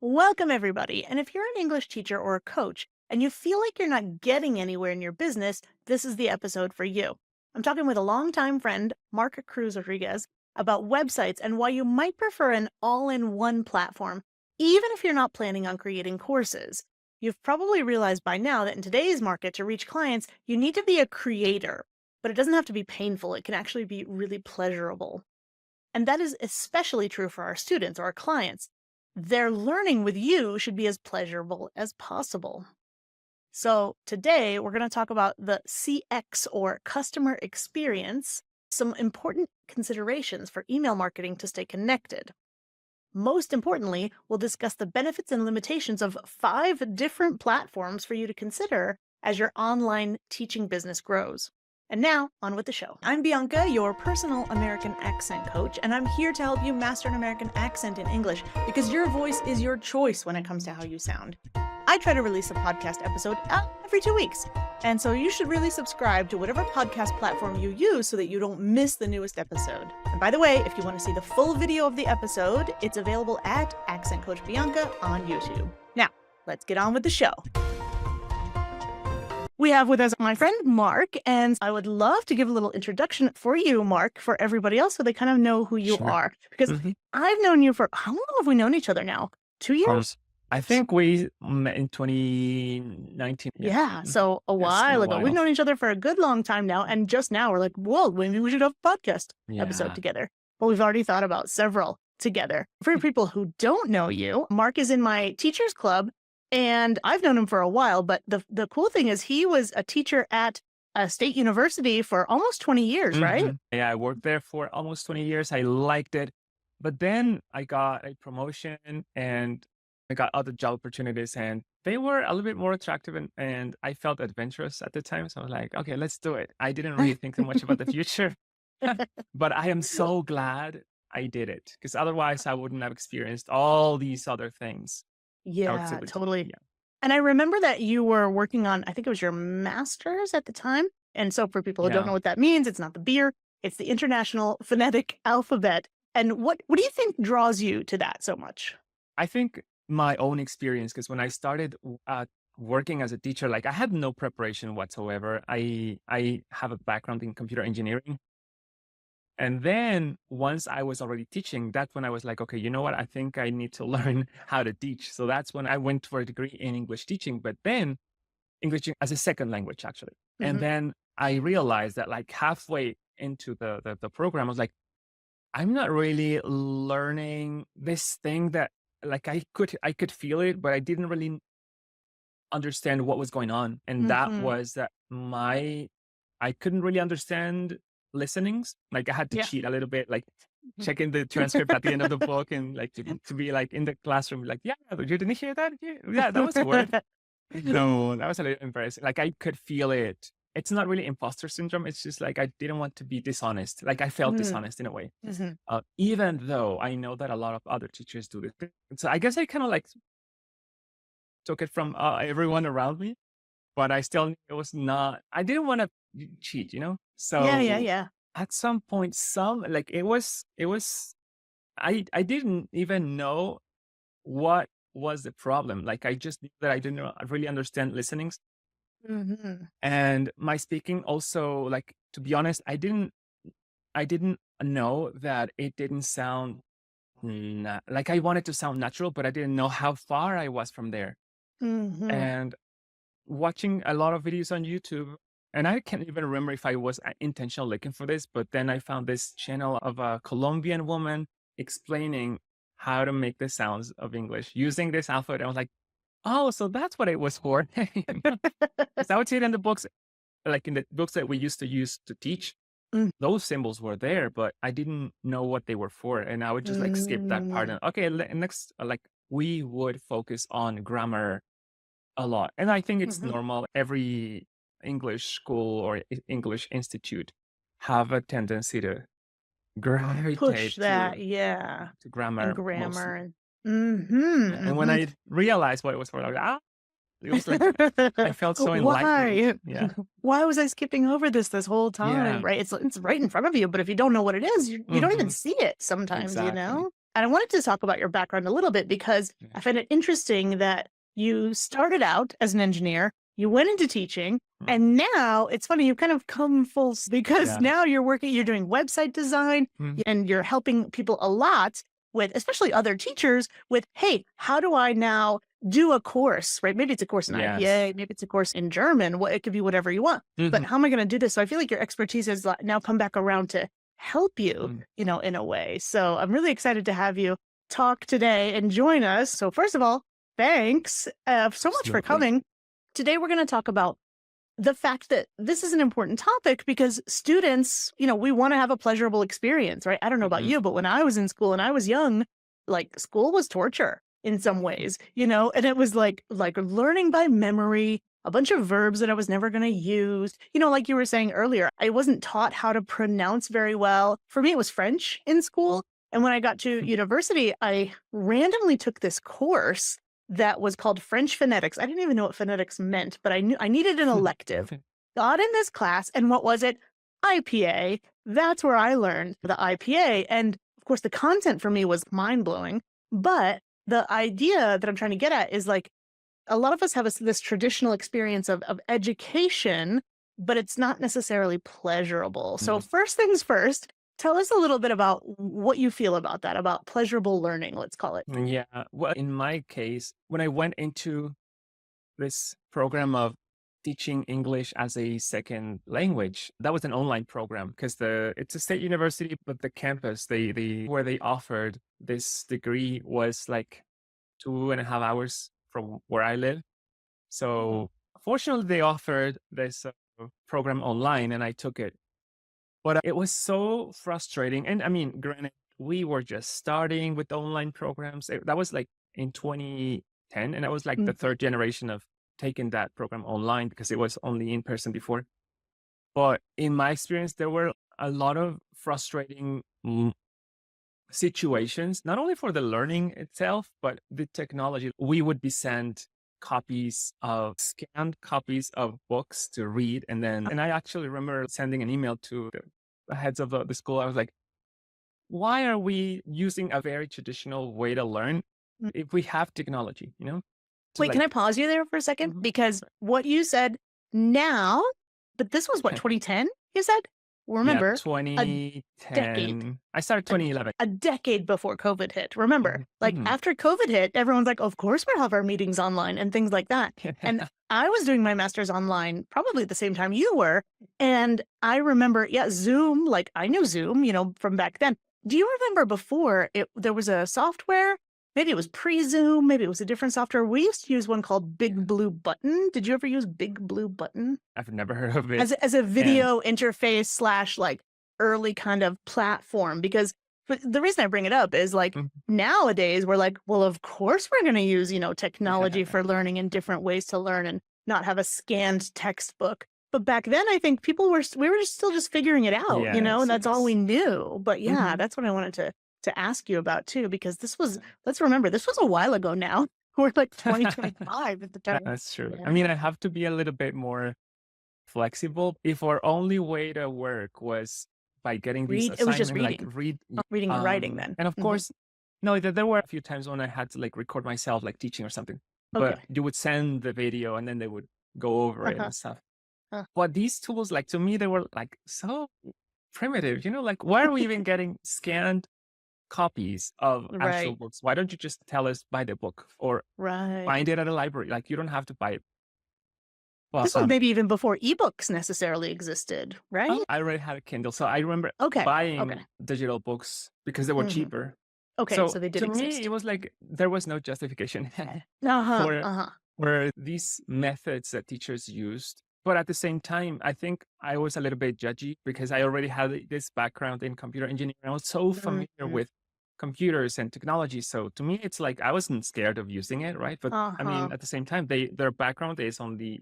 Welcome, everybody. And if you're an English teacher or a coach and you feel like you're not getting anywhere in your business, this is the episode for you. I'm talking with a longtime friend, Mark Cruz about websites and why you might prefer an all-in-one platform, even if you're not planning on creating courses. You've probably realized by now that in today's market, to reach clients, you need to be a creator, but it doesn't have to be painful. It can actually be really pleasurable. And that is especially true for our students or our clients. Their learning with you should be as pleasurable as possible. So today we're going to talk about the CX or customer experience, some important considerations for email marketing to stay connected. Most importantly, we'll discuss the benefits and limitations of 5 different platforms for you to consider as your online teaching business grows. And now, on with the show. I'm Bianca, your personal American accent coach, and I'm here to help you master an American accent in English because your voice is your choice when it comes to how you sound. I try to release a podcast episode every 2 weeks, and so you should really subscribe to whatever podcast platform you use so that you don't miss the newest episode. And by the way, if you want to see the full video of the episode, it's available at Accent Coach Bianca on YouTube. Now, let's get on with the show. We have with us my friend Mark, and I would love to give a little introduction for you, Mark, for everybody else so they kind of know who you Sure. are. Because I've known you for, how long have we known each other now? 2 years? I think we met in 2019. Yeah, so a It's been while a ago. We've while. known each other for a good long time now, and just now we're like, whoa, maybe we should have a podcast episode Yeah. together. But we've already thought about several together. For people who don't know you, Mark is in my teachers club, and I've known him for a while, but the cool thing is he was a teacher at a state university for almost 20 years, right? Yeah, I worked there for almost 20 years. I liked it. But then I got a promotion and I got other job opportunities and they were a little bit more attractive and I felt adventurous at the time. So I was like, okay, let's do it. I didn't really think too much about the future, but I am so glad I did it because otherwise I wouldn't have experienced all these other things. Yeah, Activity. totally. Yeah. And I remember that you were working on, I think it was your master's at the time. And so for people who don't Yeah. know what that means, it's not the beer, it's the International Phonetic Alphabet. And what do you think draws you to that so much? I think my own experience, because when I started working as a teacher, like I had no preparation whatsoever. I have a background in computer engineering. And then once I was already teaching, that's when I was like, okay, you know what? I think I need to learn how to teach. So that's when I went for a degree in English teaching, but then English as a second language, actually. And Mhm. then I realized that like halfway into the program, I was like, I'm not really learning this thing that like I could feel it, but I didn't really understand what was going on. And that Mhm. was that I couldn't really understand listenings. Like I had to Yeah. cheat a little bit, like checking the transcript at the end of the book and like to be like in the classroom, like, yeah, you didn't hear that? Yeah, that was a word. No, that was a little embarrassing. Like I could feel it. It's not really imposter syndrome. It's just like I didn't want to be dishonest. Like I felt Mm. dishonest in a way, Mhm. even though I know that a lot of other teachers do this. So I guess I kind of like took it from everyone around me, but I still it was not. I didn't want to cheat, you know. Yeah, yeah, So yeah. at some point, some like it was. I didn't even know what was the problem. Like I just knew that I didn't really understand listenings. Mhm. And my speaking also, like, to be honest, I didn't know that it didn't sound like I wanted to sound natural, but I didn't know how far I was from there. Mhm. And watching a lot of videos on YouTube, and I can't even remember if I was intentional looking for this, but then I found this channel of a Colombian woman explaining how to make the sounds of English using this alphabet. I was like, oh, so that's what it was for. Because I would see it in the books, like in the books that we used to use to teach, Mm. those symbols were there, but I didn't know what they were for. And I would just like skip that part. Mm. And okay, next, like we would focus on grammar a lot. And I think it's Mhm. normal. Every English school or English institute have a tendency to Push gravitate that, yeah. to And grammar grammar mostly. and And when mhm, I realized what it was for, I was like, it was like, I mhm. felt so enlightened. Why? Yeah. Why was I skipping over this whole time, Yeah. right? It's right in front of you, but if you don't know what it is, you don't even Hmm. see it sometimes, you Exactly. know? And I wanted to talk about your background a little bit because I Yeah. find it interesting that you started out as an engineer, you went into teaching, Mm. and now it's funny, you've kind of come because Yeah. now you're doing website design Mm. and you're helping people a lot with, especially other teachers, with, hey, how do I now do a course, right? Maybe it's a course in Yes. IPA, maybe it's a course in German, it could be whatever you want. But Mhm. how am I going to do this? So I feel like your expertise has now come back around to help you, Mm. in a way. So I'm really excited to have you talk today and join us. So first of all, thanks so much for Absolutely. coming. Today we're going to talk about the fact that this is an important topic because students, we want to have a pleasurable experience, right? I don't know about Mhm. you, but when I was in school and I was young, like school was torture in some ways, and it was like learning by memory, a bunch of verbs that I was never going to use. Like you were saying earlier, I wasn't taught how to pronounce very well. For me, it was French in school. And when I got to university, I randomly took this course that was called French phonetics. I didn't even know what phonetics meant, but I knew I needed an elective. Got in this class, and what was it? IPA. That's where I learned the IPA. And of course, the content for me was mind blowing. But the idea that I'm trying to get at is like a lot of us have this traditional experience of education, but it's not necessarily pleasurable. So, Mm. first things first, tell us a little bit about what you feel about that, about pleasurable learning, let's call it. Yeah. Well, in my case, when I went into this program of teaching English as a second language, that was an online program because the it's a state university, but the campus they where they offered this degree was like 2.5 hours from where I live. So fortunately, they offered this program online, and I took it. But it was so frustrating. And I mean, granted, we were just starting with online programs. That was like in 2010. And I was like the Mm. third generation of taking that program online because it was only in person before. But in my experience, there were a lot of frustrating situations, not only for the learning itself, but the technology. We would be sent scanned copies of books to read. And I actually remember sending an email to the heads of the school. I was like, why are we using a very traditional way to learn Mm. if we have technology, to Wait, can like, I pause you there for a second? Mhm. Because what you said now, but this was what, 2010, you said? Yeah, Remember, a decade. 2010. I started a 2011. a decade before COVID hit. Remember, Mhm, like mhm. after COVID hit, everyone's like, of course we'll have our meetings online and things like that. And I was doing my master's online probably at the same time you were. And I remember, yeah, Zoom, like I knew Zoom, from back then. Do you remember before there was a software? Maybe it was pre-Zoom, maybe it was a different software. We used to use one called Big Blue Button. Did you ever use Big Blue Button? I've never heard of it. As a And video interface slash like early kind of platform because but the reason I bring it up is like Mhm. nowadays we're like, well, of course we're going to use, technology for learning and different ways to learn and not have a scanned textbook. But back then, I think we were just still just figuring it out, Yes, and that's all we yes. knew. But yeah, Mhm. that's what I wanted to ask you about too, because let's remember, this was a while ago now. We're like 2025 at the time. That's true. I Yeah. mean, I have to be a little bit more flexible. If our only way to work was by getting these It was just assignment, like reading. read, Reading and writing then. and of Mhm. course, no, there were a few times when I had to like record myself, like teaching or something. But Okay. you would send the video, and then they would go over it Uh-huh. and stuff. Uh, But these tools, like to me, they were like so primitive. Like why are we even getting scanned copies of actual right. books? Why don't you just tell us buy the book or Right. find it at a library? Like you don't have to buy it. But This was maybe even before ebooks necessarily existed, right? I already had a Kindle, so I remember Okay. Okay. buying digital books because they were Mhm. cheaper. Okay, So so they did to me, it exist. was like there was no justification Uh-huh. for Uh-huh. these methods that teachers used. But at the same time, I think I was a little bit judgy because I already had this background in computer engineering. I was so familiar Mhm. with computers and technology. So to me, it's like I wasn't scared of using it, right? But I Uh-huh. mean, at the same time, their background is on the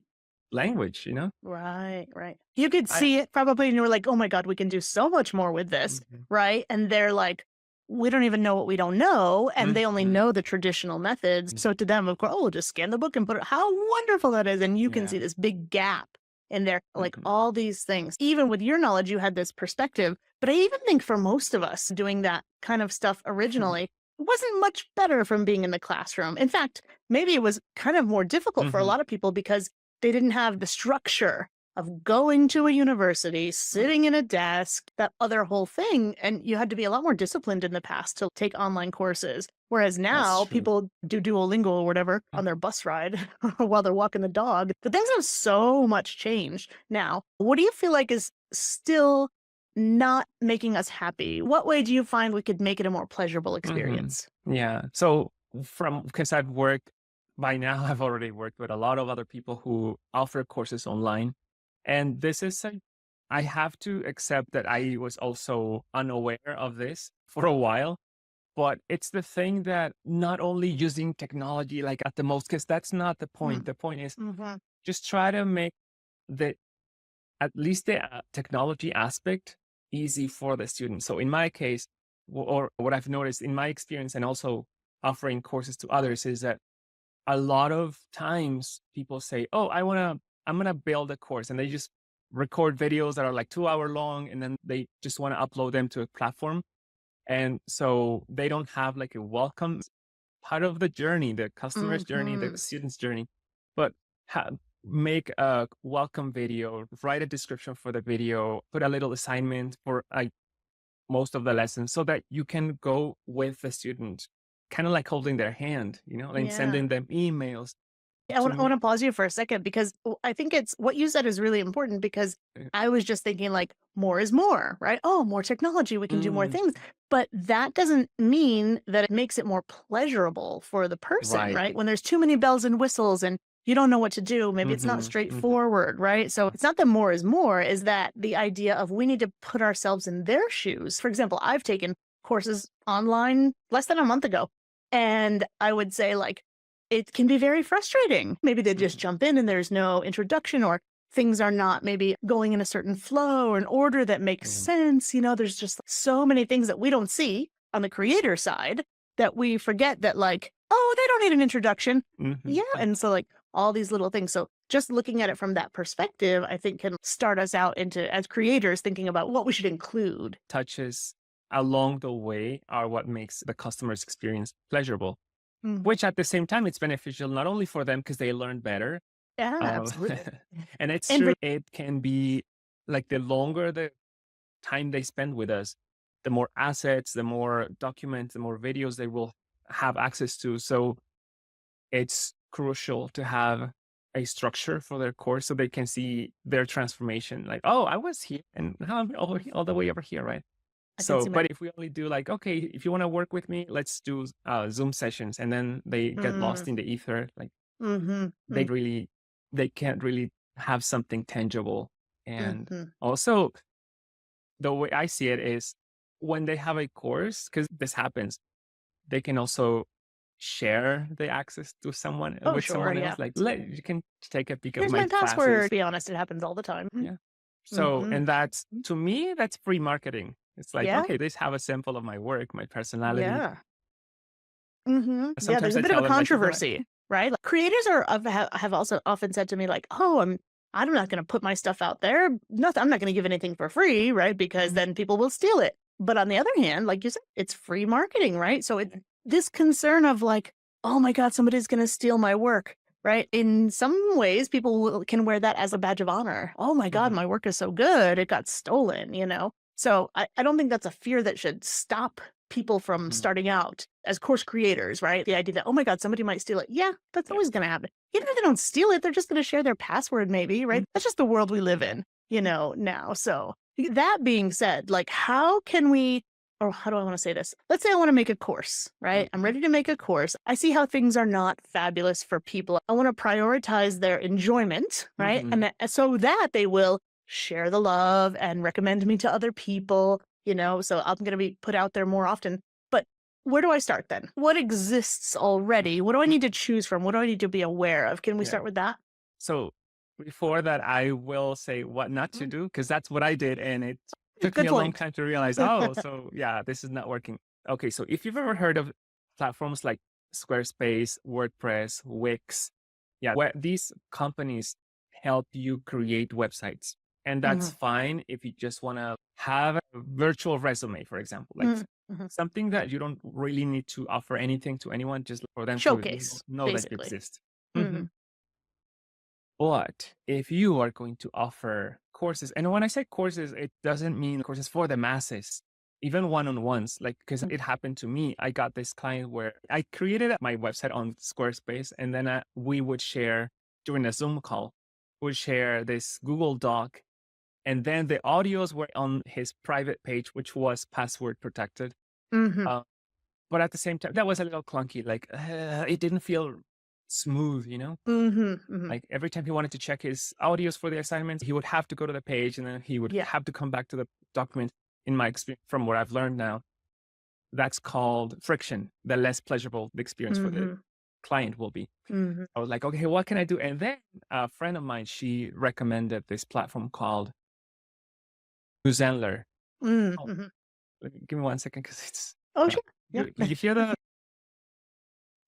language. Right, right. You could I see it probably and you were like, "Oh my god, we can do so much more with this." Mhm. Right? And they're like, "We don't even know what we don't know," and they only Mhm. know the traditional methods. So to them, of course, "Oh, we'll just scan the book and put it." How wonderful that is, and you can Yeah. see this big gap in there, like Mhm. all these things. Even with your knowledge, you had this perspective, but I even think for most of us doing that kind of stuff originally, wasn't much better from being in the classroom. In fact, maybe it was kind of more difficult for a Hmm. lot of people because they didn't have the structure of going to a university, sitting in a desk, that other whole thing. And you had to be a lot more disciplined in the past to take online courses. Whereas That's now true. people do Duolingo or whatever on their bus ride or while they're walking the dog. But things have so much changed now. What do you feel like is still not making us happy? What way do you find we could make it a more pleasurable Hmm. experience? Yeah. So because I've worked by now, I've already worked with a lot of other people who offer courses online. And this is I have to accept that I was also unaware of this for a while. But it's the thing that not only using technology like at the most, because that's not the point. Mm. The point is Mhm. just try to make the at least the technology aspect easy for the student. So in my case, or what I've noticed in my experience and also offering courses to others is that a lot of times people say, "Oh, I'm gonna build a course," and they just record videos that are like 2 hour long, and then they just want to upload them to a platform. And so they don't have like a welcome part of the journey, the customer's journey, the Mhm. student's journey, but make a welcome video, write a description for the video, put a little assignment for like most of the lessons so that you can go with the student, kind of like holding their hand, and Yeah. sending them emails I to want I me. wanna pause you for a second because I think it's what you said is really important because I was just thinking like more is more, right? Oh, more technology, we can do more Mm, things. But that doesn't mean that it makes it more pleasurable for the person, right. right? When there's too many bells and whistles and you don't know what to do, maybe it's not Hmm. Hmm. straightforward, right? So it's not that more is more, is that the idea of we need to put ourselves in their shoes. For example, I've taken courses online less than a month ago. And I would say like it can be very frustrating. Maybe they just Hmm. jump in and there's no introduction, or things are not maybe going in a certain flow or an order that makes Yeah. sense. There's just so many things that we don't see on the creator side that we forget that, like, oh, they don't need an introduction. Hmm. Yeah. And so, like, all these little things. So, just looking at it from that perspective, I think can start us out into, as creators, thinking about what we should include. Touches along the way are what makes the customer's experience pleasurable. Mm. Which at the same time, it's beneficial not only for them because they learn better, Yeah, um, absolutely. and it's And true, it can be like the longer the time they spend with us, the more assets, the more documents, the more videos they will have access to. So it's crucial to have a structure for their course so they can see their transformation. Like, oh, I was here and now I'm all the way over here, right? I can So, see my. but if we only do like, okay, if you want to work with me, let's do Zoom sessions, and then they get Mm, lost in the ether, like mhm, they really, they can't really have something tangible. And mhm. also, the way I see it is when they have a course, because this happens, they can also share the access to someone Oh, with sure, someone yeah. else. Like, let you can take a peek of Here's my my password. classes. To be honest, it happens all the time. Yeah. So, Mhm. and that's to me, that's free marketing. It's like, Yeah, okay, they have a sample of my work, my personality. yeah. Mhm. Yeah, there's Sometimes a I bit of a tell them like, if you want, controversy, right? Like, creators are have also often said to me like, "Oh, I'm not gonna put my stuff out there. Nothing. I'm not gonna give anything for free, right? Because Mhm. then people will steal it." But on the other hand, like you said, it's free marketing, right? So it this concern of like, "Oh my god, somebody's gonna steal my work." Right? In some ways, people can wear that as a badge of honor. Oh my god, Mhm. my work is so good, it got stolen. So I don't think that's a fear that should stop people from Mhm. starting out as course creators, right? The idea that, oh my God, somebody might steal it. Yeah, that's Yeah. always going to happen. Even if they don't steal it, they're just going to share their password, maybe, right? Mhm. That's just the world we live in, now. So, that being said, like, how can we, or how do I want to say this? Let's say I want to make a course, right? I'm Mhm. ready to make a course. I see how things are not fabulous for people. I want to prioritize their enjoyment, right? Mhm. And so that they will share the love and recommend me to other people. So I'm going to be put out there more often. But where do I start then? What exists already? What do I Mhm. need to choose from? What do I need to be aware of? Can we Yeah. start with that? So before that, I will say what not to Mm, do because that's what I did, and it took me good a long point. time to realize. Oh, so yeah, this is not working. Okay, so if you've ever heard of platforms like Squarespace, WordPress, Wix, yeah, where these companies help you create websites, And that's Mhm. fine if you just want to have a virtual resume, for example, like Mm, mhm. something that you don't really need to offer anything to anyone, just for them to Showcase, know that you basically. exist. Mhm. Mhm. But if you are going to offer courses, and when I say courses, it doesn't mean courses for the masses, even one-on-ones, like, because Mm. it happened to me. I got this client where I created my website on Squarespace, and then we would share during a Zoom call, would share this Google Doc, and then the audios were on his private page, which was password protected. Mhm. Uh, but at the same time, that was a little clunky. Like, it didn't feel smooth, you know? Mhm. Mhm. Like every time he wanted to check his audios for the assignments, he would have to go to the page and then he would Yeah. have to come back to the document. In my experience, from what I've learned now, that's called friction, the less pleasurable the experience for the Mhm. client will be. Mhm. I was like, okay, what can I do? And then a friend of mine, she recommended this platform called New Zendler. Mm, Oh, mhm. give me 1 second because it's, Oh, uh, sure. Yeah. you hear the,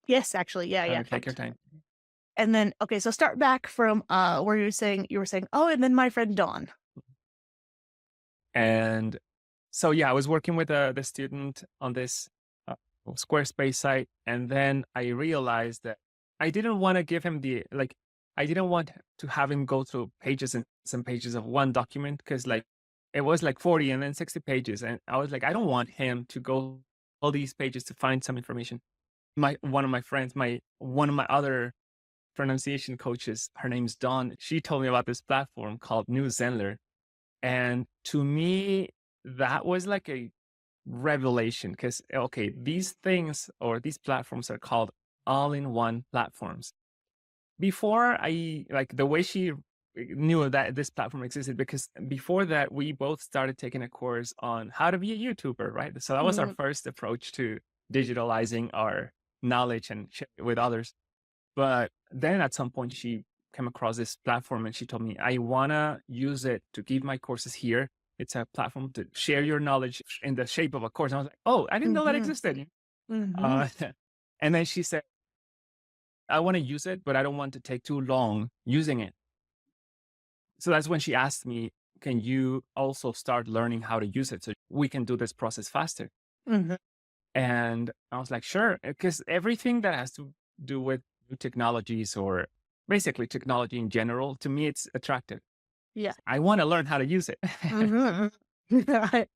Yes, actually. Yeah, yeah. take your time. And then, okay, so start back from, where you were saying, "Oh, and then my friend Dawn." And so, yeah, I was working with the student on this uh, Squarespace site. And then I realized that I didn't want to give him I didn't want to have him go through pages and some pages of one document because, like, it was like 40 and then 60 pages. And I was like, I don't want him to go all these pages to find some information. One of my friends, one of my other pronunciation coaches, her name's Dawn. She told me about this platform called New Zendler. And to me, that was like a revelation because, okay, these things or these platforms are called all in one platforms. Before I, like, the way she knew that this platform existed, because before that, we both started taking a course on how to be a YouTuber, right? So that was our Mhm. first approach to digitalizing our knowledge and share it with others. But then at some point, she came across this platform and she told me, I want to use it to give my courses here. It's a platform to share your knowledge in the shape of a course. And I was like, oh, I didn't know that Mhm. existed. Mhm. Uh, and then she said, I want to use it, but I don't want to take too long using it. So that's when she asked me, can you also start learning how to use it so we can do this process faster? Mhm. And I was like, sure, because everything that has to do with new technologies or basically technology in general, to me, it's attractive. Yeah. I want to learn how to use it. Mhm.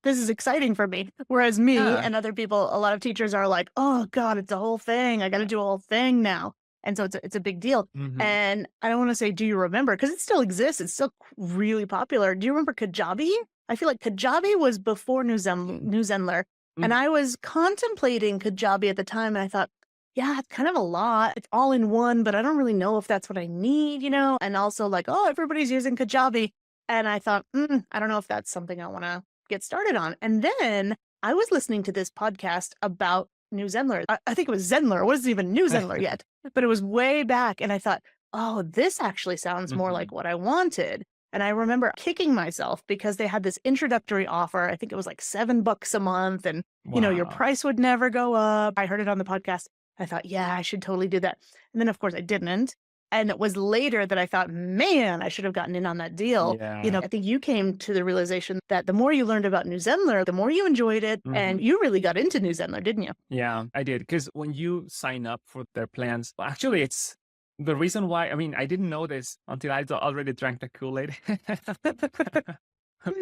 This is exciting for me. Whereas me Yeah. and other people, a lot of teachers are like, "Oh god, it's a whole thing. I gotta do a whole thing now." And so it's a big deal. Mhm. And I don't wanna say, "Do you remember?" Because it still exists. It's still really popular. Do you remember Kajabi? I feel like Kajabi was before New Zenler, and Mhm. I was contemplating Kajabi at the time, and I thought, "Yeah, it's kind of a lot. It's all in one, but I don't really know if that's what I need," you know? And also like, "Oh, everybody's using Kajabi." And I thought, I don't know if that's something I want to get started on. And then I was listening to this podcast about New Zenler. I think it was Zenler. It wasn't even New Zenler yet, but it was way back. And I thought, oh, this actually sounds more like Mhm. what I wanted. And I remember kicking myself because they had this introductory offer. I think it was like $7 a month, and your Wow. price would never go up. I heard it on the podcast. I thought, yeah, I should totally do that. And then, of course, I didn't. And it was later that I thought, man, I should have gotten in on that deal. Yeah. I think you came to the realization that the more you learned about New Zenler, the more you enjoyed it. And Mhm. you really got into New Zenler, didn't you? Yeah, I did. Because when you sign up for their plans, well, actually, it's the reason why. I mean, I didn't know this until I already drank the Kool-Aid.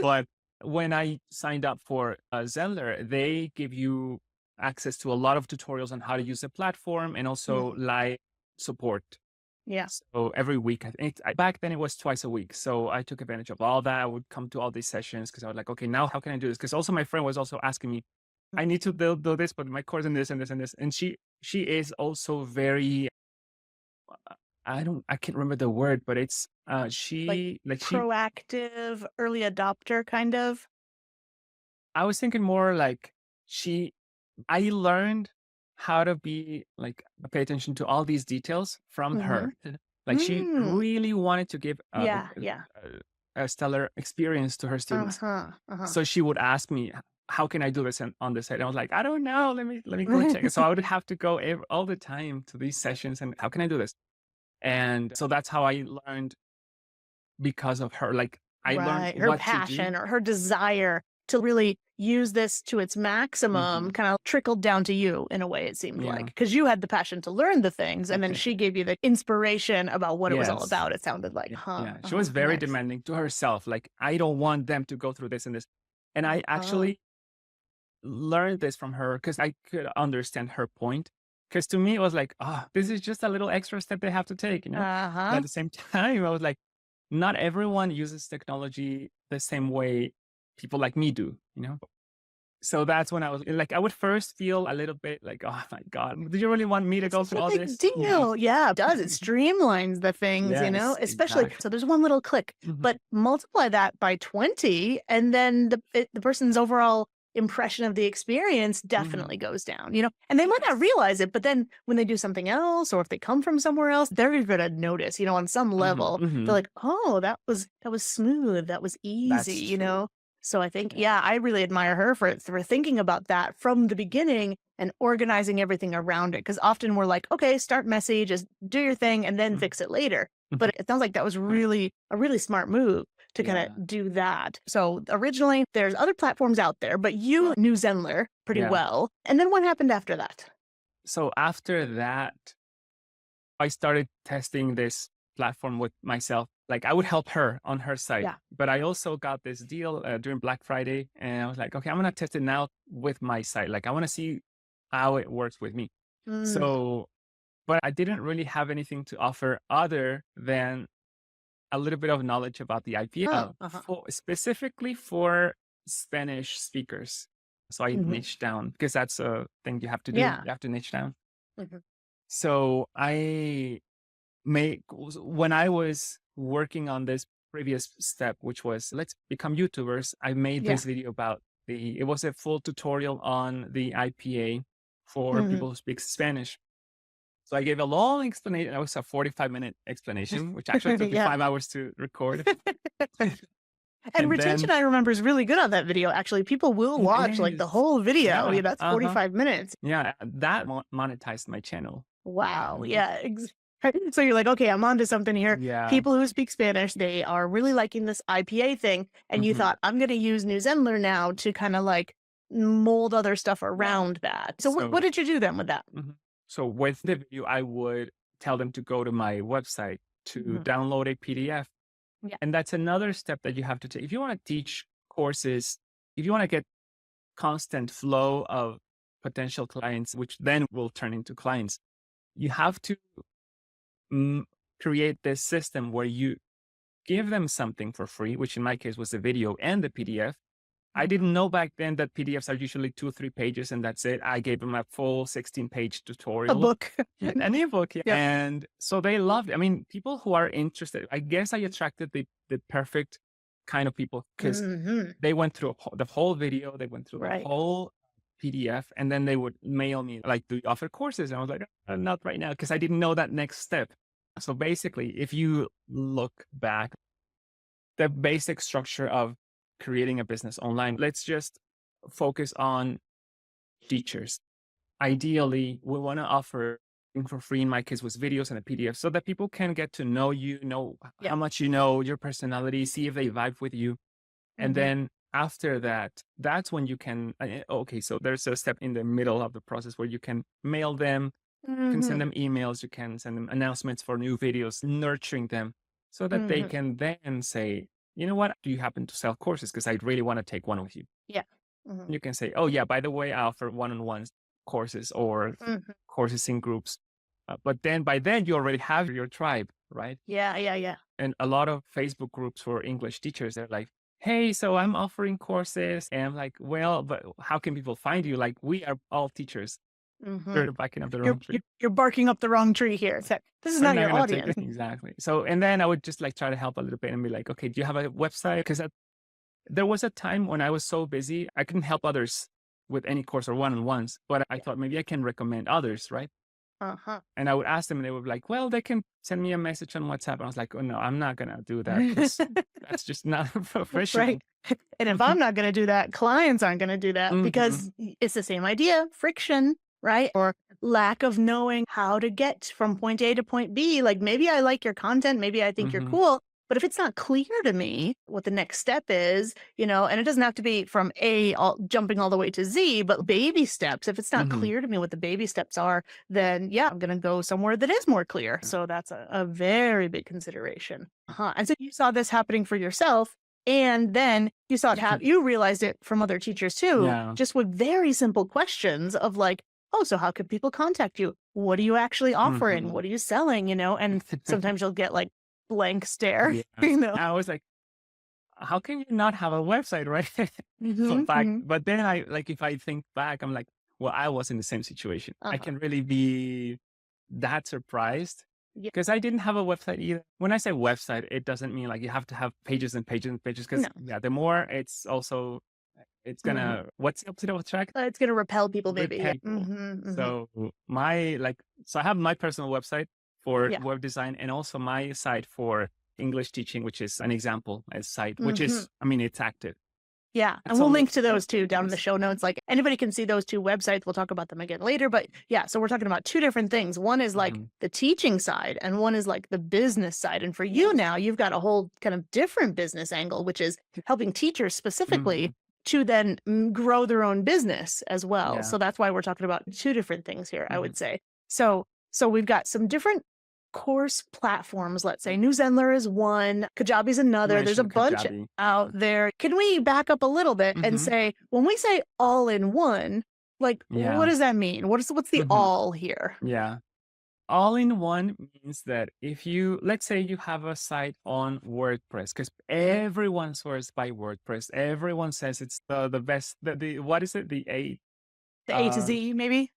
But when I signed up for Zenler, they give you access to a lot of tutorials on how to use the platform and also Mhm. live support. Yeah. So every week, I think back then it was twice a week. So I took advantage of all that. I would come to all these sessions because I was like, okay, now how can I do this? Because also my friend was also asking me, I need to do this, but my course and this and this and this. And she is also very, I can't remember the word, but it's Like she proactive, early adopter kind of. I was thinking more like she I learned how to be like pay attention to all these details from Hmm. her. Like she Mm. really wanted to give Yeah. Yeah. a stellar experience to her Uh students. huh. Uh huh. So she would ask me, "How can I do this on this side?" And I was like, "I don't know. Let me go check it." So I would have to go all the time to these sessions and how can I do this? And so that's how I learned because of her. Like I learned Right. Her what to do. passion or her desire to really use this to its maximum Mhm. kind of trickled down to you in a way, it seemed like, Yeah. because you had the passion to learn the things. And then she gave you the inspiration about what it was all Yes. about, it sounded like. Yeah, Huh. yeah. She was very Nice. demanding to herself. Like, I don't want them to go through this and this. And I Uh-huh. actually learned this from her because I could understand her point. Because to me, it was like, ah, this is just a little extra step they have to take, you know? But at Uh-huh. the same time, I was like, not everyone uses technology the same way people like me do, you know? So that's when I was like, I would first feel a little bit like, oh my God, do you really want me to It's go such through a all big this? You know? deal. Yeah, it does. It streamlines the things, Yes, especially exactly. so there's one little click, Mhm, but multiply that by 20 and then the person's overall impression of the experience mhm. definitely goes down. And they might not Yes. realize it, but then when they do something else or if they come from somewhere else, they're going to notice, on some Mhm, level. They're mhm. like, "Oh, that was smooth. That was easy," That's true. So I think, Yeah. yeah, I really admire her for thinking about that from the beginning and organizing everything around it. Because often we're like, okay, start messy, just do your thing and then Mhm, fix it later. mhm. But it sounds like that was really a really smart move to kind Yeah. of do that. So originally there's other platforms out there, but you knew Zenler pretty Yeah. well. And then what happened after that? So after that, I started testing this platform with myself. Like, I would help her on her site, Yeah. but I also got this deal during Black Friday, and I was like, okay, I'm gonna test it now with my site. Like, I want to see how it works with me. Mm. So, but I didn't really have anything to offer other than a little bit of knowledge about the IPA, Oh, uh-huh. specifically for Spanish speakers. So I Hmm. niched down because that's a thing you have to do. Yeah. You have to niche down. Hmm. So when I was working on this previous step, which was let's become YouTubers, I made Yeah. this video about it was a full tutorial on the IPA for Hmm. people who speak Spanish. So I gave a long explanation. It was a 45-minute explanation, which actually took me Yeah. 5 hours to record. And And retention, then I remember, is really good on that video. Actually, people will it watch like the is. whole video. Yeah. That's Uh-huh. 45 minutes. Yeah. That monetized my channel. Wow. Um, Yeah. So you're like, okay, I'm onto something here. yeah. People who speak Spanish, they are really liking this IPA thing. And you Mhm. thought, I'm going to use New Zenler now to kind of like mold other stuff Yeah. around that. So what So did you do then with that? mhm. So with the video, I would tell them to go to my website to Mhm. download a PDF. Yeah. And that's another step that you have to take. If you want to teach courses, if you want to get constant flow of potential clients, which then will turn into clients, you have to mm, create this system where you give them something for free, which in my case was the video and the PDF. I Mhm. didn't know back then that PDFs are usually 2 or 3 pages and that's it. I gave them a full 16-page A tutorial, book. an ebook. Yeah. Yep. And so they loved it. I mean, people who are interested, I guess I attracted the perfect kind of people because Hmm. they went through the whole video, they went through the Right. whole PDF, and then they would mail me, like, do you offer courses? And I was like, not right now, because I didn't know that next step. So basically, if you look back, the basic structure of creating a business online, let's just focus on teachers. Ideally, we want to offer for free. In my case, was videos and a PDF, so that people can get to know you, know Yeah. how much you know, your personality, see if they vibe with you. And Hmm. then after that, that's when you can, okay, so there's a step in the middle of the process where you can mail them, you can send Hmm. them emails, you can send them announcements for new videos, nurturing them so that they Hmm. can then say, you know what, do you happen to sell courses? Because I really want to take one with you. Yeah. Hmm. You can say, oh, yeah, by the way, I offer one-on-one courses or Hmm. courses in groups. But then by then, you already have your tribe, right? Yeah. Yeah. Yeah. And a lot of Facebook groups for English teachers, they're like, hey, so I'm offering courses. And I'm like, well, but how can people find you? Like, we are all teachers. Hmm. We're backing up the You're, wrong tree. you're you're barking up the wrong tree here. This is We're not not your going to take audience. it. Exactly. So, and then I would just like try to help a little bit and be like, okay, do you have a website? Because there was a time when I was so busy, I couldn't help others with any course or one-on-ones, but I thought maybe I can recommend others, right? Uh-huh. And I would ask them and they would be like, well, they can send me a message on WhatsApp. And I was like, oh no, I'm not going to do that because that's just not professional. Right. And if I'm not going to do that, clients aren't going to do that Mhm, because it's the same idea, friction, right? Or lack of knowing how to get from point A to point B. Like maybe I like your content, maybe I think you're mhm. cool, But if it's not clear to me what the next step is, and it doesn't have to be from jumping all the way to Z, but baby steps. If it's not Hmm. clear to me what the baby steps are, then yeah, I'm going to go somewhere that is more clear. So that's a very big consideration. And so you saw this happening for yourself. And then you saw it happen. You realized it from other teachers too, Yeah. just with very simple questions of like, oh, so how can people contact you? What are you actually offering? Hmm. What are you selling? And sometimes you'll get like blank stare, Yeah. you know? I was like, how can you not have a website, right? Hmm. Hmm. But then if I think back, I'm like, well, I was in the same situation. I Uh-huh. can really be that surprised Yeah. because I didn't have a website either. When I say website, it doesn't mean like you have to have pages and pages and pages. Because No. yeah, the more it's Hmm. gonna, what's the opposite of attract? It's going to repel people, maybe. Yeah. Repel people. Hmm. So so I have my personal website for Yeah. web design and also my site for English teaching, which is an example as site, which Hmm. is, I mean, it's active. Yeah. And It's we'll only link to those two down in the 30 show notes. Like anybody can see those two websites. We'll talk about them again later. But yeah, so we're talking about two different things. One is like Mhm. the teaching side, and one is like the business side. And for you now, you've got a whole kind of different business angle, which is helping teachers specifically Mhm. to then grow their own business as well. Yeah. So that's why we're talking about two different things here, I Mhm. would say. So we've got some different course platforms, let's say. New Zendler is one, Kajabi's You another. There's a mentioned bunch Kajabi. out there. Can we back up a little bit and Mhm. say, when we say all in one, like what Yeah. does that mean? What's the Mhm. all here? Yeah. All in one means that if you, let's say you have a site on WordPress, because everyone swears by WordPress. Everyone says it's the best. What is it? The eight. The A to Uh, Z, maybe?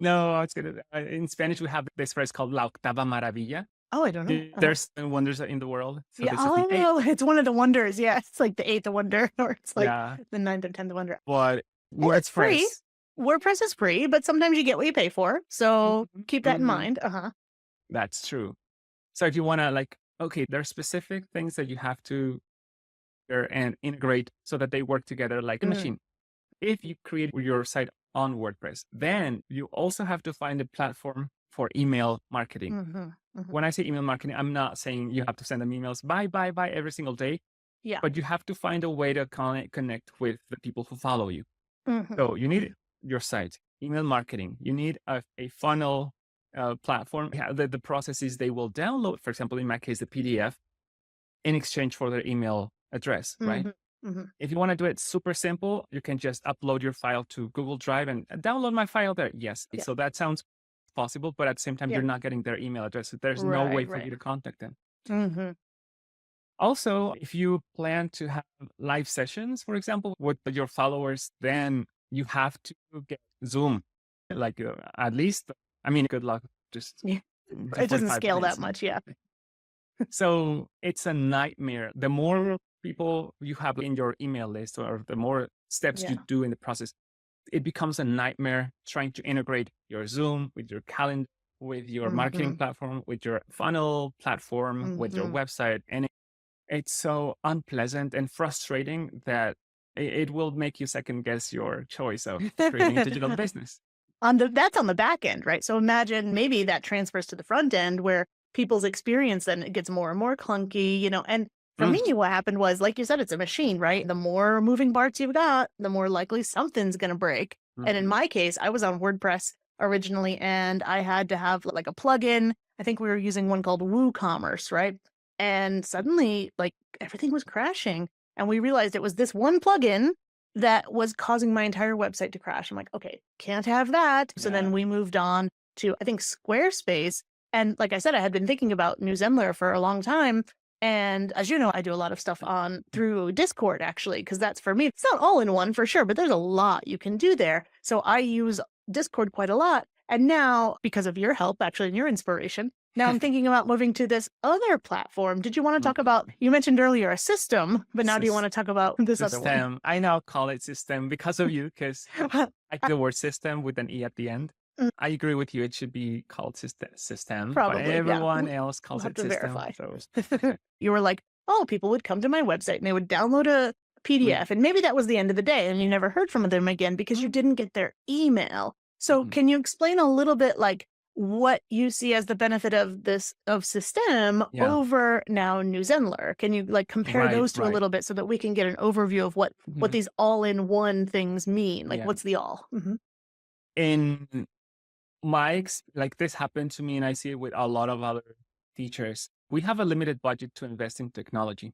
no, it's gonna, in Spanish we have this phrase called La Octava Maravilla. Oh, I don't know. There's 7 wonders in the world. So Yeah. this is the eighth. Oh, it's one of the wonders. Yeah. It's like the eighth wonder, or it's like Yeah. the ninth or tenth wonder. But And it's free. WordPress. WordPress is free, but sometimes you get what you pay for. So Mhm. keep that in Mhm. mind. Uh-huh. That's true. So if you want to okay, there are specific things that you have to and integrate so that they work together like a Mm, machine. If you create your site on WordPress, then you also have to find a platform for email marketing. mhm, mhm. When I say email marketing, I'm not saying you have to send them emails bye every single day, Yeah. but you have to find a way to connect with the people who follow you. Mhm, So you mhm. need your site, email marketing. You need a funnel platform. Yeah, the process is they will download, for example, in my case, the PDF in exchange for their email address, right? Mhm, mhm. If you want to do it super simple, you can just upload your file to Google Drive and download my file there. Yes. Yeah. So that sounds possible, but at the same time, Yeah. you're not getting their email address. So there's no way Right, for right. you to contact them. Mhm. Also, if you plan to have live sessions, for example, with your followers, then you have to get Zoom. At least, I mean, good luck. Just Yeah. do It doesn't 45 scale that minutes. much, yeah. So it's a nightmare. The more people you have in your email list or the more steps you Yeah. do in the process, it becomes a nightmare trying to integrate your Zoom with your calendar, with your marketing Mhm, platform, with your funnel platform, with your mhm. website. And it's so unpleasant and frustrating that it will make you second guess your choice of creating a digital business. That's on the back end, right? So imagine maybe that transfers to the front end where people's experience then it gets more and more clunky. And for me, Mm, what happened was, like you said, it's a machine, right? The more moving parts you've got, the more likely something's going to break. And in mhm. my case, I was on WordPress originally, and I had to have like a plugin. I think we were using one called WooCommerce, right? And suddenly, like everything was crashing. And we realized it was this one plugin that was causing my entire website to crash. I'm like, okay, can't have that. So Yeah. then we moved on to, I think, Squarespace. And like I said, I had been thinking about New Zendler for a long time. And as you know, I do a lot of stuff on through Discord, actually, because that's for me. It's not all in one for sure, but there's a lot you can do there. So I use Discord quite a lot. And now, because of your help, actually, and your inspiration, now I'm thinking about moving to this other platform. Did you want to talk about, you mentioned earlier a system, but now do you want to talk about this other one? System. I now call it system because of you, because I like the word system with an E at the end. Mm, I agree with you. It should be called system, but probably, yeah. everyone else We'll calls have it to system. verify. So You were like, oh, people would come to my website and they would download a PDF, and maybe that was the end of the day, and you never heard from them again because you didn't get their email. So Mhm. can you explain a little bit, like, what you see as the benefit of this of System Yeah. over now New Zendler. Can you like compare Right. those two a Right. little bit so that we can get an overview of what Mhm. these all-in-one things mean? Like Yeah. what's the all? In like this happened to me, and I see it with a lot of other teachers. We have a limited budget to invest in technology.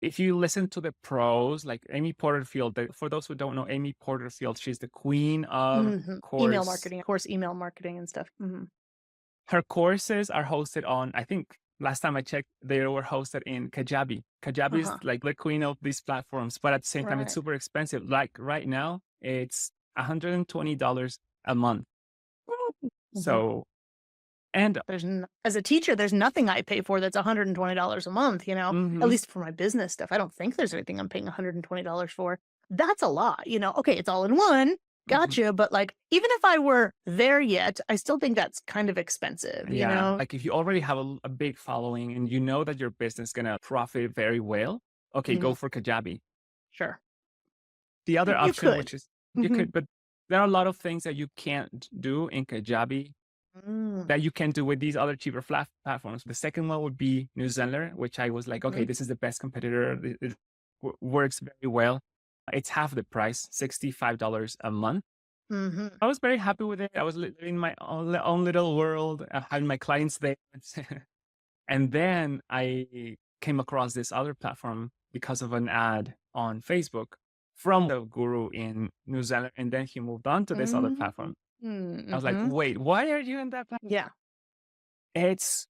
If you listen to the pros, like Amy Porterfield, for those who don't know Amy Porterfield, she's the queen of Email course. marketing, of course, email marketing and stuff. Her courses are hosted on, I think last time I checked, they were hosted in Kajabi. Kajabi is Uh-huh. like the queen of these platforms, but at the same time, it's Right. super expensive. Like right now, it's $120 a month. Mhm. So, and As a teacher, there's nothing I pay for that's $120 a month, at mhm, least for my business stuff. I don't think there's anything I'm paying $120 for. That's a lot. Okay, it's all in one. mhm. Gotcha. But like, even if I were there yet, I still think that's kind of expensive, you Yeah, know? like if you already have a big following and you know that your business gonna profit very well, okay, go Mhm. for Kajabi. Sure. The other You option, could. which is you Mhm. could, but there are a lot of things that you can't do in Kajabi Mm. that you can do with these other cheaper platforms. The second one would be New Zendler, which I was like, okay, Mhm. this is the best competitor. It works very well. It's half the price, $65 a month. Mhm. I was very happy with it. I was living my own little world, having my clients there. And then I came across this other platform because of an ad on Facebook from the guru in New Zealand. And then he moved on to this other Mhm. platform. I was like, Mhm. wait, why are you in that platform? Yeah. It's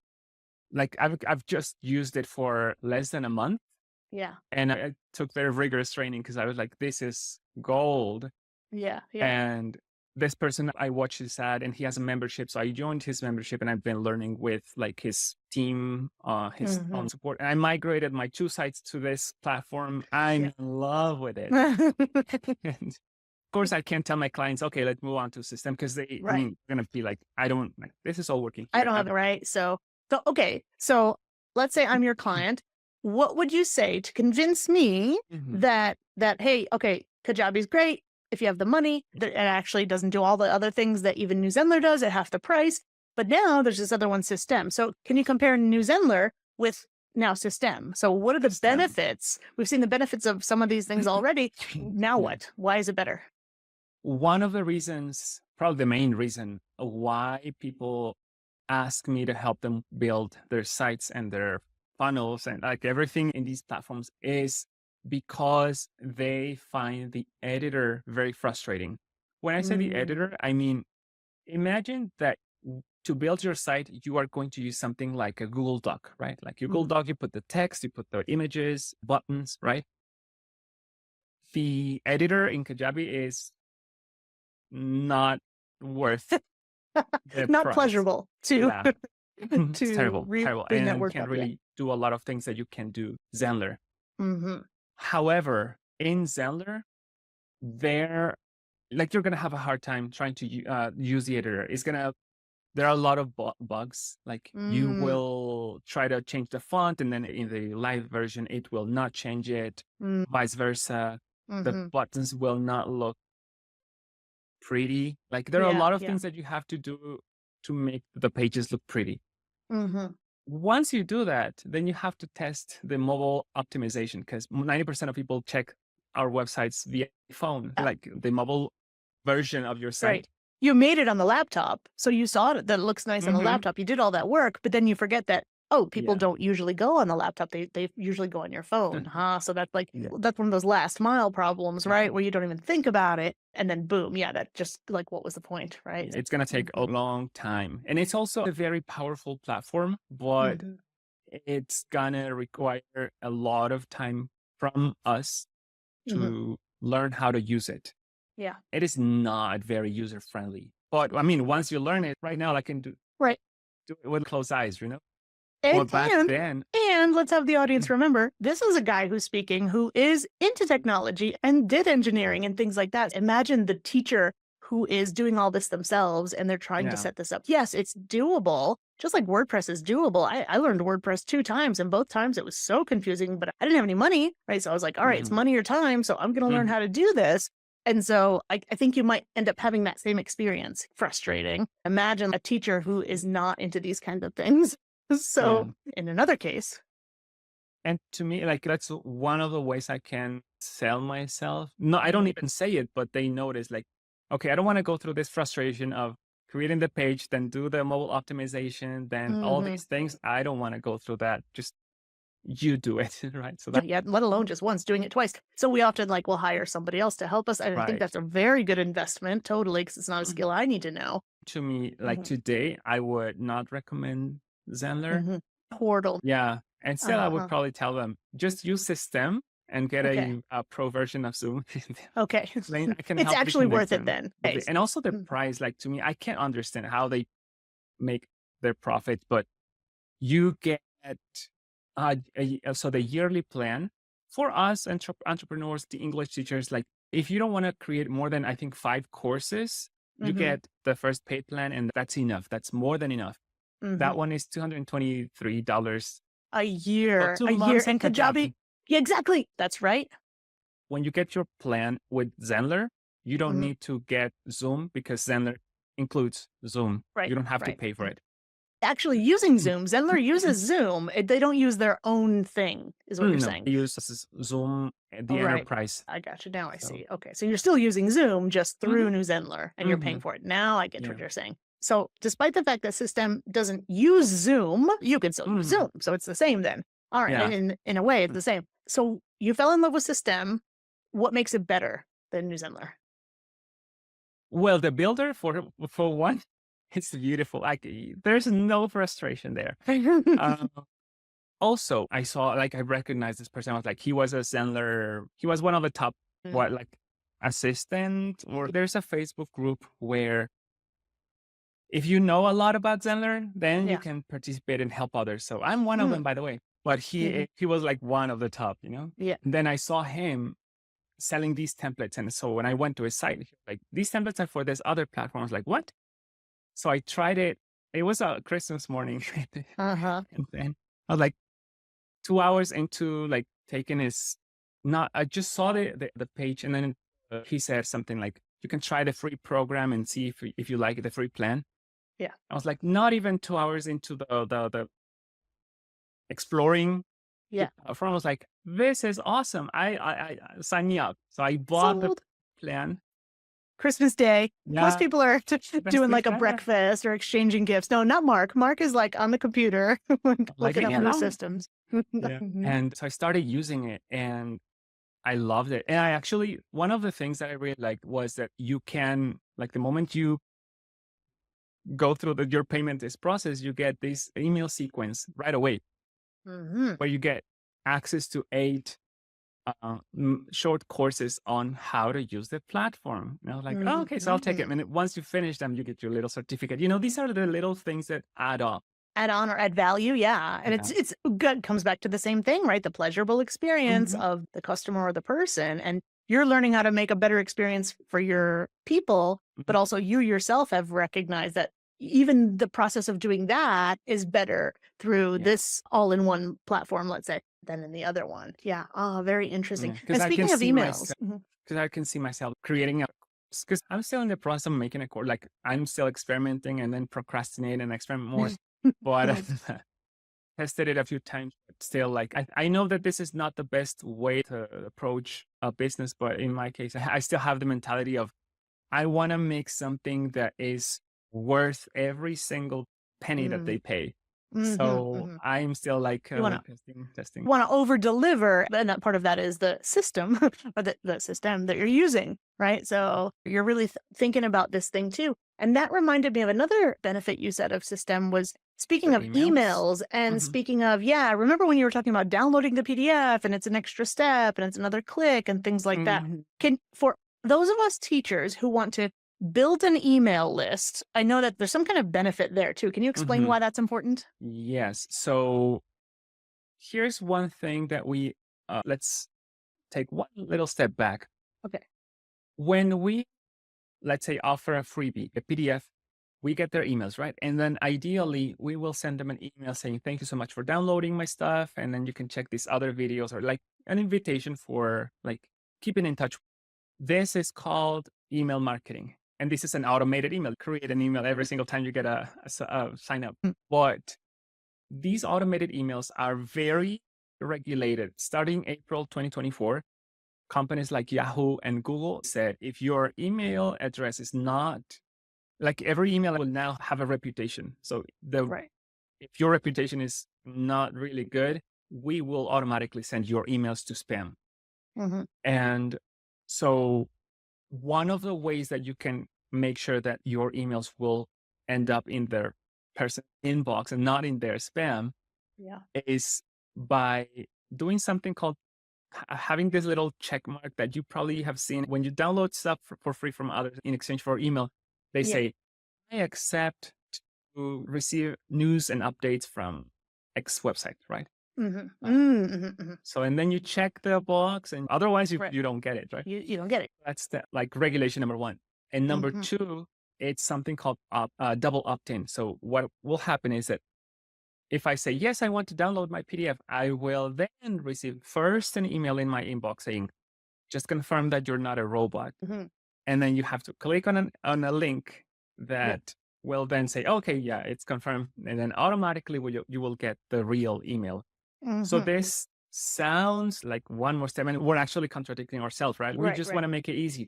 like I've just used it for less than a month. Yeah. And I took very rigorous training because I was like, this is gold. Yeah. Yeah. And this person, I watched his ad and he has a membership. So I joined his membership and I've been learning with like his team, his own Mhm. support. And I migrated my 2 sites to this platform. I'm Yeah. in love with it. And of course, I can't tell my clients, okay, let's move on to system because I Right. mean, they're going to be like, I don't, like, this is all working I here. don't have it right. So okay. So let's say I'm your client. What would you say to convince me Mhm. that hey, okay, Kajabi's great if you have the money. That it actually doesn't do all the other things that even New Zendler does at half the price. But now there's this other one, System. So can you compare New Zendler with now System? So what are the System. benefits? We've seen the benefits of some of these things already. Now Yeah. what? Why is it better? One of the reasons, probably the main reason why people ask me to help them build their sites and their funnels and like everything in these platforms is because they find the editor very frustrating. When I say the Mm, editor, I mean, imagine that to build your site, you are going to use something like a Google Doc, right? Like your Google mhm. Doc, you put the text, you put the images, buttons, right? The editor in Kajabi is not worth the Not price. pleasurable to Yeah. It's to terrible, really terrible, and network can't up. Yeah. really do a lot of things that you can do Zenler. Mhm. However, in Zenler, there, like you're gonna have a hard time trying to use the editor. There are a lot of bugs. Like you Mm, will try to change the font, and then in the live version, it will not change it. mm, Vice versa, the mhm. buttons will not look pretty. Like there are a Yeah, lot of yeah. things that you have to do to make the pages look pretty. Mhm. Once you do that, then you have to test the mobile optimization because 90% of people check our websites via phone, Yeah, like the mobile version of your right. site. You made it on the laptop, so you saw it that it looks nice on the Hmm. laptop. You did all that work, but then you forget that, oh, people Yeah. don't usually go on the laptop. They usually go on your phone, huh? So that's like Yeah. that's one of those last mile problems, right? Mhm. Where you don't even think about it, and then boom, yeah, that just like what was the point, right? Yeah. It's going to take a Mhm. long time. And it's also a very powerful platform, but Mhm. it's going to require a lot of time from us Mhm. to learn how to use it. Yeah. It is not very user friendly. But I mean, once you learn it right now, I can Right. do it with closed eyes, Or And back and then. and let's have the audience remember, this is a guy who's speaking who is into technology and did engineering and things like that. Imagine the teacher who is doing all this themselves and they're trying to Yeah. set this up. Yes, it's doable, just like WordPress is doable. I learned WordPress 2 times, and both times it was so confusing, but I didn't have any money, right? So I was like, all right, it's Mhm. money or time, so I'm going to learn Mhm. how to do this. And so I think you might end up having that same experience. Frustrating. Imagine a teacher who is not into these kinds of things. So Yeah. in another case, And to me, like that's one of the ways I can sell myself. No, I don't mhm, even say it, but they notice like, okay, I don't want to go through this frustration of creating the page, then do the mobile optimization, then all mhm. these things. I don't want to go through that. Just you do it, right? So Yeah, that's yeah, let alone just once, doing it twice. So we often like will hire somebody else to help us. And I think right. that's a very good investment, totally, because it's not a Mhm. skill I need to know. To me, like Mhm, today, I would not recommend Zenler. mhm. Portal. Yeah. Instead, I would Uh-huh. probably tell them just use System and get Okay. a pro version of Zoom. Okay. Explain, I can It's help you actually convince worth it them. then. Okay. And also the Mhm, price, like to me, I can't understand how they make their profit, but you get so the yearly plan for us entrepreneurs, the English teachers, like if you don't want to create more than I think 5 courses, you mhm, get the first paid plan, and that's enough. That's more than enough. That mhm. one is $223. So two A year. months of And Kajabi. Kajabi. Yeah, exactly. That's right. When you get your plan with Zenler, you don't Mhm. need to get Zoom because Zenler includes Zoom. Right, You don't have to right. pay for it. Actually using Zoom, Zenler uses Zoom. They don't use their own thing, is what you're No, saying. I use Zoom at Oh, the right. enterprise. I got you. Now I So, see. Okay. So you're still using Zoom just through mhm, New Zenler and you're paying mhm, for it. Now I get what yeah, you're saying. So despite the fact that System doesn't use Zoom, you can still use mhm, Zoom. So it's the same then. All right. yeah. In a way, it's the same. So you fell in love with System. What makes it better than New Zenler? Well, the builder for one, it's beautiful. Like there's no frustration there. Uh, Also, I saw like I recognized this person. I was like, he was a Zenler. He was one of the top Mm, what like assistant. Or there's a Facebook group where if you know a lot about Zenler, then you yeah. can participate and help others. So I'm one of Mm, them, by the way. But mhm, he was like one of the top. yeah. And then I saw him selling these templates, and so when I went to his site, he was like these templates are for this other platform. I was like, what? So I tried it. It was a Christmas morning, Uh-huh. and then I was like 2 hours into like taking his. Not. I just saw the page, and then he said something like, "You can try the free program and see if you like the free plan." Yeah. I was like, not even 2 hours into the exploring the Yeah. platform. I was like, this is awesome. I sign me up. So I bought the Sold. plan. Christmas Day. Most Yeah, people are best doing week like a ever. breakfast or exchanging gifts. No, not Mark. Mark is like on the computer Like, looking leave up me new alone. systems. Yeah. Mhm. And so I started using it and I loved it. And I actually, one of the things that I really liked was that you can, like the moment you go through your payment is processed, you get this email sequence right away Mhm. where you get access to 8 short courses on how to use the platform. And I was like, oh, okay, so I'll take it. Mhm. And once you finish them, you get your little certificate. These are the little things that add up. Add on or add value, yeah, and Yeah. it's good, comes back to the same thing, right? The pleasurable experience Hmm. of the customer or the person, and you're learning how to make a better experience for your people, but Hmm. also you yourself have recognized that even the process of doing that is better through Yeah. this all-in-one platform, let's say, than in the other one. Yeah. Oh, very interesting. Yeah. And speaking of emails. Mhm, Because I can see myself creating a course. Because I'm still in the process of making a course. Like I'm still experimenting and then procrastinate and experiment more. But tested it a few times, but still, like I know that this is not the best way to approach a business, but in my case, I still have the mentality of I want to make something that is worth every single penny that mm, they pay. mhm, So mhm. I'm still like You wanna testing. want to over deliver, and that part of that is the system or the system that you're using, right? So you're really thinking about this thing too. And that reminded me of another benefit you said of system was The speaking of emails. emails and Hmm. speaking of, yeah, remember when you were talking about downloading the PDF and it's an extra step and it's another click and things like that. Hmm. Can for those of us teachers who want to build an email list, I know that there's some kind of benefit there too. Can you explain Hmm. why that's important? Yes. So here's one thing that let's take one little step back. Okay. When we, let's say, offer a freebie, a PDF, we get their emails, right? And then ideally, we will send them an email saying, thank you so much for downloading my stuff. And then you can check these other videos or like an invitation for like keeping in touch. This is called email marketing. And this is an automated email. Create an email every single time you get a sign up. Mm. But these automated emails are very regulated. Starting April 2024, companies like Yahoo and Google said if your email address is not like every email will now have a reputation. So Right. if your reputation is not really good, we will automatically send your emails to spam. Hmm. And so one of the ways that you can make sure that your emails will end up in their person inbox and not in their spam Yeah. is by doing something called having this little check mark that you probably have seen when you download stuff for free from others in exchange for email. They Yeah. say, I accept to receive news and updates from X website, right? Hmm. Uh, Hmm. Hmm. so, and then you check the box and otherwise Right. you don't get it, right? You don't get it. That's the like regulation number one. And number Hmm. two, it's something called double opt-in. So what will happen is that if I say, yes, I want to download my PDF, I will then receive first an email in my inbox saying, just confirm that you're not a robot. Hmm. And then you have to click on a link Yeah. that will then say, okay, yeah, it's confirmed. And then automatically you will get the real email. So Hmm. this sounds like one more step, and we're actually contradicting ourselves, right? We Right. just want Right. to make it easy.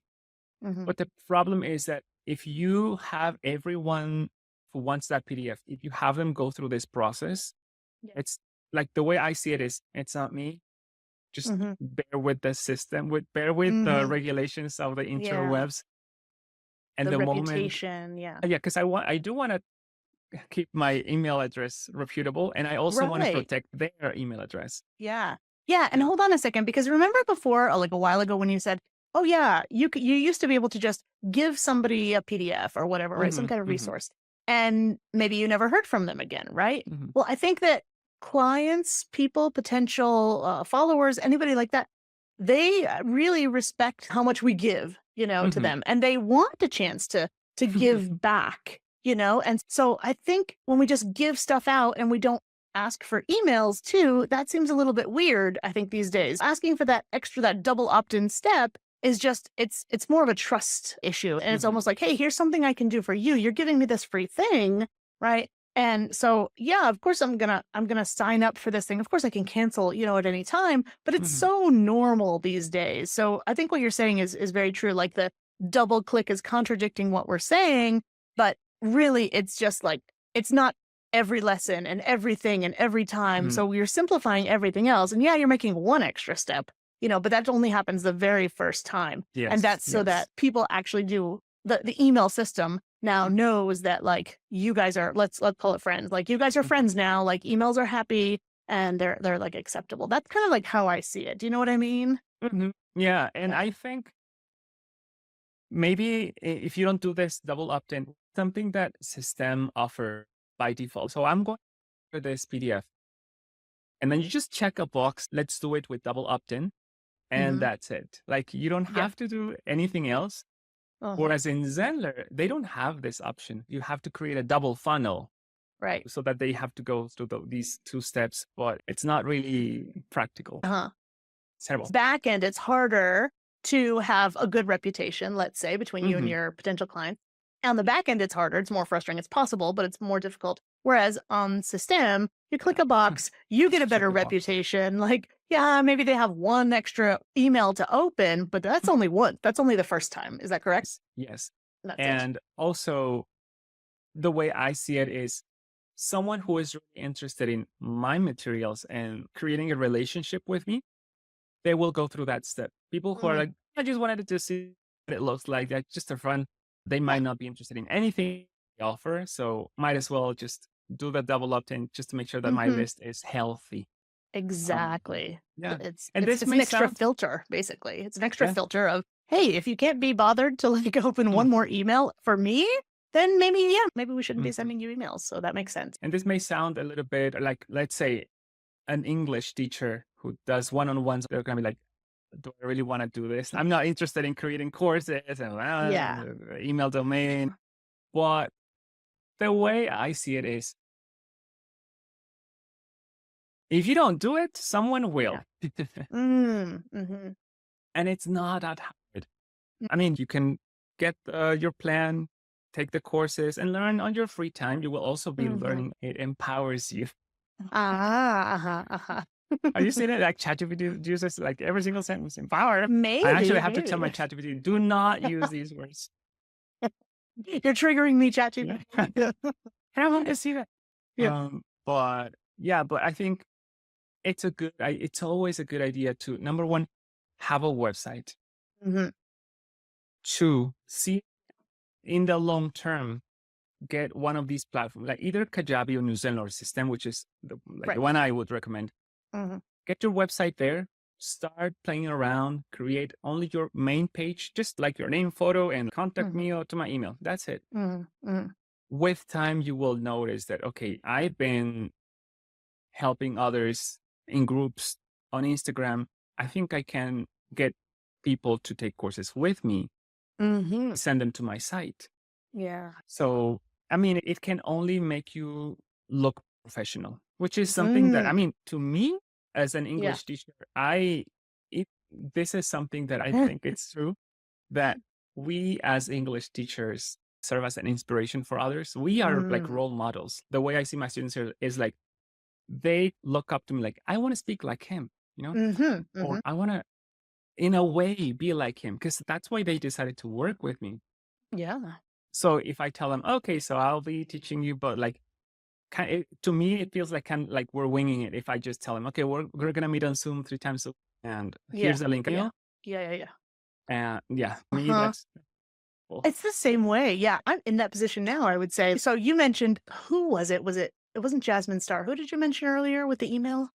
Hmm. But the problem is that if you have everyone who wants that PDF, if you have them go through this process, Yeah. it's like the way I see it is it's not me. Just Hmm. bear with the system, bear with the Hmm. regulations of the Yeah. interwebs. And The the moment, reputation. Yeah. yeah, because I do want to keep my email address reputable, and I also want to Right. protect their email address. Yeah. Yeah, and hold on a second because remember before, like a while ago when you said, "Oh yeah, you used to be able to just give somebody a PDF or whatever, right? Some Hmm. kind of Hmm. resource, and maybe you never heard from them again, right?" Hmm. Well, I think that clients, people, potential followers, anybody like that, they really respect how much we give, to Hmm. them, and they want a chance to give back, And so I think when we just give stuff out and we don't ask for emails too, that seems a little bit weird, I think these days. Asking for that double opt-in step is just it's more of a trust issue. And it's Hmm. almost like, hey, here's something I can do for you. You're giving me this free thing, right? And so yeah, of course I'm gonna sign up for this thing. Of course I can cancel, at any time, but it's Hmm. so normal these days. So I think what you're saying is very true. Like the double click is contradicting what we're saying, but really it's just like it's not every lesson and everything and every time. Hmm. So you're simplifying everything else. And yeah, you're making one extra step, but that only happens the very first time. And Yes, that's so yes. that people actually do the email system now knows that like you guys are let's call it friends. Like you guys are Mhm. friends now. Like emails are happy and they're like acceptable. That's kind of like how I see it. Do you know what I mean? Mhm. Yeah, and Yeah. I think maybe if you don't do this double opt-in, something that system offer by default. So I'm going for this PDF, and then you just check a box. Let's do it with double opt-in, and Hmm. that's it. Like you don't Yeah. have to do anything else. Uh-huh. Whereas in Zenler, they don't have this option. You have to create a double funnel Right. so that they have to go through these two steps, but it's not really practical. Uh-huh. It's terrible. Back end, it's harder to have a good reputation, let's say, between you and Hmm. your potential client. On the back end, it's harder. It's more frustrating. It's possible, but it's more difficult. Whereas on system, you click a box, you get a Check better the box. reputation. Like, yeah, maybe they have one extra email to open, but that's only one. That's only the first time. Is that correct? Yes. That's it. And also, the way I see it is someone who is really interested in my materials and creating a relationship with me, they will go through that step. People who are Mhm. like, I just wanted to see what it looks like, that's just a fun, they Yeah, might not be interested in anything we offer. So might as well just do the double opt-in just to make sure that my hmm, list is healthy. Um, exactly. yeah. It's And it's this it's an may extra sound, filter, basically. It's an extra yeah. filter of, hey, if you can't be bothered to like open one more email for me, then maybe yeah, maybe we shouldn't be Mhm. sending you emails. So that makes sense. And this may sound a little bit like, let's say, an English teacher who does one-on-ones, they're going to be like, do I really want to do this? I'm not interested in creating courses and Yeah. email domain. But the way I see it is if you don't do it, someone Yeah. will. Mm, hmm. And it's not that hard. I mean, you can get your plan, take the courses, and learn on your free time. You will also be Mm-hmm. learning. It empowers you. Ah, uh-huh, uh-huh. Are you seeing it? Like ChatGPT uses like every single sentence, empower. I actually Maybe, have to tell my maybe. ChatGPT, do not use these words. You're triggering me, Yeah. ChatGPT. And I want to see that. Yeah. But yeah, but I think it's always a good idea to, number one, have a website. Hmm. Two, see in the long term, get one of these platforms, like either Kajabi or New Zendler system, which is the Right. one I would recommend. Hmm. Get your website there, start playing around, create only your main page, just like your name, photo, and contact Hmm. me or to my email. That's it. Hmm. Hmm. With time, you will notice that, okay, I've been helping others in groups on Instagram. I think I can get people to take courses with me, Hmm. send them to my site. Yeah. So, I mean, it can only make you look professional, which is something that, I Mm. mean, to me as an Yeah. English teacher, this is something that I think it's true that we as English teachers serve as an inspiration for others. We are like Mm. role models. The way I see my students here is like, they look up to me like, I want to speak like him, Mhm, or mhm. I want to, in a way, be like him, because that's why they decided to work with me. Yeah. So if I tell them, okay, so I'll be teaching you, but like, to me, it feels like like we're winging it. If I just tell them, okay, we're gonna meet on Zoom 3 times a week, and Yeah. here's a link, Yeah. Yeah, yeah, yeah. and yeah, me, Uh-huh. that's cool. It's the same way. Yeah, I'm in that position now, I would say. So you mentioned who was it? It wasn't Jasmine Star. Who did you mention earlier with the email?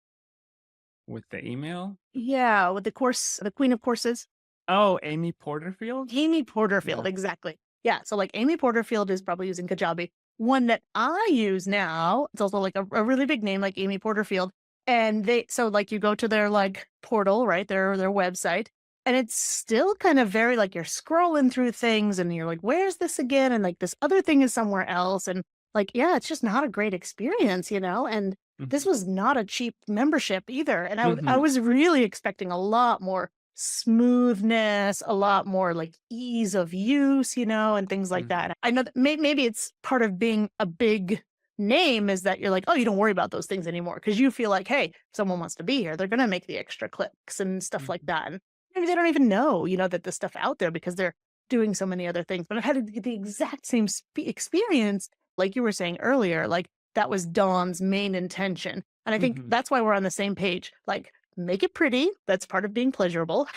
With the email. Yeah, with the course, the queen of courses, Oh, Amy Porterfield. Amy Porterfield. Yeah. Exactly. Yeah. So like Amy Porterfield is probably using Kajabi. One that I use now, it's also like a really big name like Amy Porterfield. And so like you go to their like portal, right? Their website. And it's still kind of very like you're scrolling through things and you're like, where's this again? And like this other thing is somewhere else. And like, yeah, it's just not a great experience, you know? And this Hmm. was not a cheap membership either. And I Hmm. was really expecting a lot more smoothness, a lot more like ease of use, you know, and things like Hmm. that. I know that maybe it's part of being a big name is that you're like, oh, you don't worry about those things anymore because you feel like, hey, if someone wants to be here, they're going to make the extra clicks and stuff like Hmm. that. And maybe they don't even know, you know, that this stuff out there because they're doing so many other things. But I had the exact same experience, like you were saying earlier, like that was Dawn's main intention. And I think Hmm. that's why we're on the same page. Like, make it pretty. That's part of being pleasurable.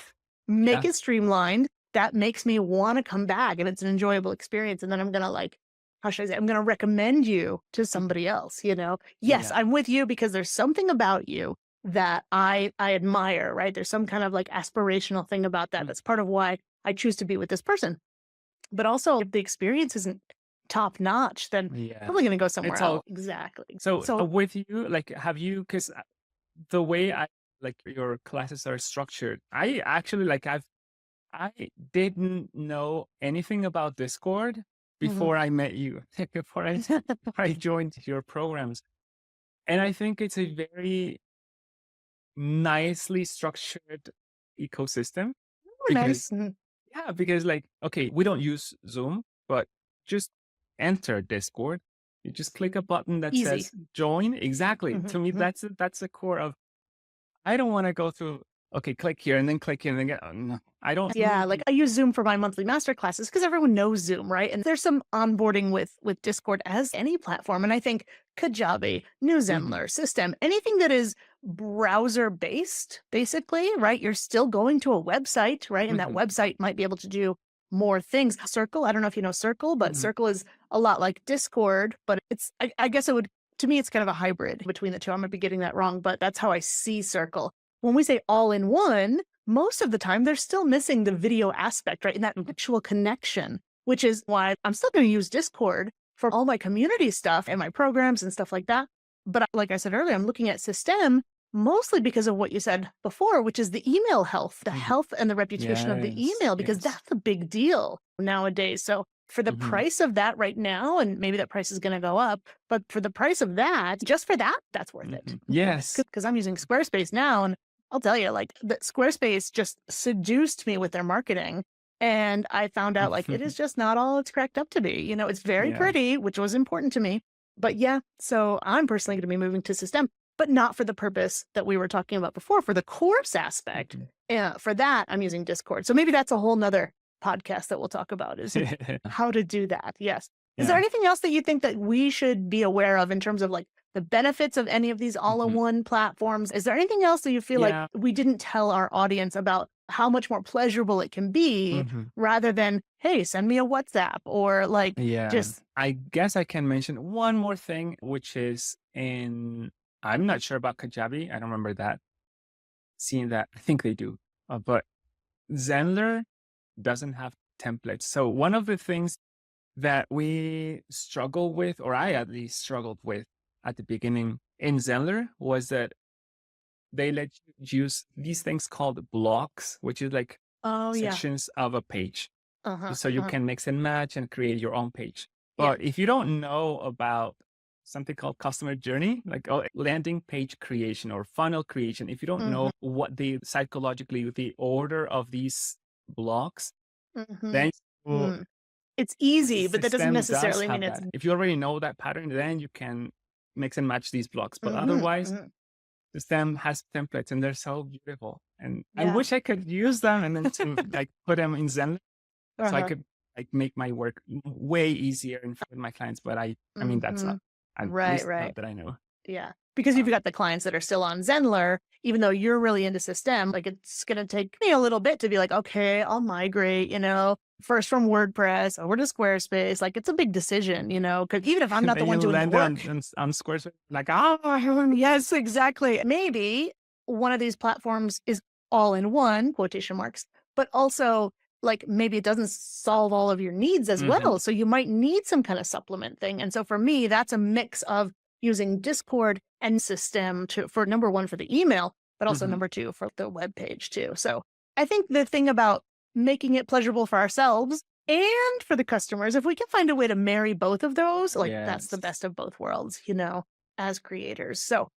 Make Yeah. it streamlined. That makes me want to come back and it's an enjoyable experience. And then I'm going to like, how should I say? I'm going to recommend you to Mhm. somebody else, you know? Yes, Yeah. I'm with you because there's something about you that I admire, right? There's some kind of like aspirational thing about that. Mm. That's part of why I choose to be with this person. But also if the experience isn't top notch, then Yeah. probably going to go somewhere It's all else. Exactly. so So, with you. Like, have you? Because the way I like your classes are structured, I actually I didn't know anything about Discord mhm. before I met you, before I joined your programs. And I think it's a very nicely structured ecosystem Oh, because, nice. Mhm. yeah, because like, okay, we don't use Zoom, but just enter Discord. You just click a button that Easy. says join. Exactly. Mhm, To me, mhm. that's the core of, I don't want to go through, okay, click here and then click here and then get, oh, no, I don't. Yeah, like I use Zoom for my monthly master classes because everyone knows Zoom, right? And there's some onboarding with Discord as any platform. And I think Kajabi, New Mhm. Zendler, System, anything that is browser based, basically, right? You're still going to a website, right? And that Mhm. website might be able to do more things. Circle, I don't know if you know Circle, but Mhm. Circle is a lot like Discord, but I guess it would, to me, it's kind of a hybrid between the two. I might be getting that wrong, but that's how I see Circle. When we say all in one, most of the time they're still missing the video aspect, right? And that actual connection, which is why I'm still going to use Discord for all my community stuff and my programs and stuff like that. But like I said earlier, I'm looking at System mostly because of what you said before, which is the email health, the Mhm. health and the reputation of the Yes. email, because Yes. that's a big deal nowadays. So for the Mhm. price of that right now, and maybe that price is going to go up, but for the price of that, just for that, that's worth it. Mhm. Yes. Because I'm using Squarespace now and I'll tell you, like, the Squarespace just seduced me with their marketing. And I found out like it is just not all it's cracked up to be. It's very Yeah. pretty, which was important to me. But yeah, so I'm personally going to be moving to System, but not for the purpose that we were talking about before, for the course aspect. Mhm. Yeah, for that, I'm using Discord. So maybe that's a whole nother podcast that we'll talk about is how to do that. Yes. Is there Yeah. anything else that you think that we should be aware of in terms of like the benefits of any of these Mhm. all-in-one platforms? Is there anything else that you feel like Yeah. we didn't tell our audience about how much more pleasurable it can be Mhm. rather than, hey, send me a WhatsApp or like Yeah. just I guess I can mention one more thing, which is I'm not sure about Kajabi. I don't remember that, seeing that. I think they do. But Zenler doesn't have templates. So one of the things that we struggle with, or I at least struggled with at the beginning in Zenler, was that they let you use these things called blocks, which is like oh yeah. sections of a page. Uh-huh. So you Uh-huh. can mix and match and create your own page. Yeah. But if you don't know about something called customer journey, like landing page creation or funnel creation, if you don't Mm-hmm. know what the psychologically the order of these blocks, Mm-hmm. then you Mm. It's the easy, but that doesn't system does necessarily mean have it's that. If you already know that pattern, then you can mix and match these blocks. But mm-hmm. otherwise, Hmm. the system has templates and they're so beautiful. And I Yeah. wish I could use them and then to like put them in Zen so I Uh-huh. could like make my work way easier in front of my clients. But I mean, that's Mm-hmm. not, at Right, least right. not that I know. Yeah. Because you've Um, got the clients that are still on Zenler, even though you're really into System, like it's going to take me a little bit to be like, okay, I'll migrate, first from WordPress over to Squarespace. Like it's a big decision, because even if I'm and not the then one you doing the land on, work. on Squarespace, like, Yes, exactly. Maybe one of these platforms is all in one, quotation marks, but also like maybe it doesn't solve all of your needs as mhm, well. So you might need some kind of supplement thing. And so for me, that's a mix of using Discord and System for number one for the email, but also mhm, number two for the web page too. So I think the thing about making it pleasurable for ourselves and for the customers, if we can find a way to marry both of those, like that's the yes. best of both worlds, as creators. So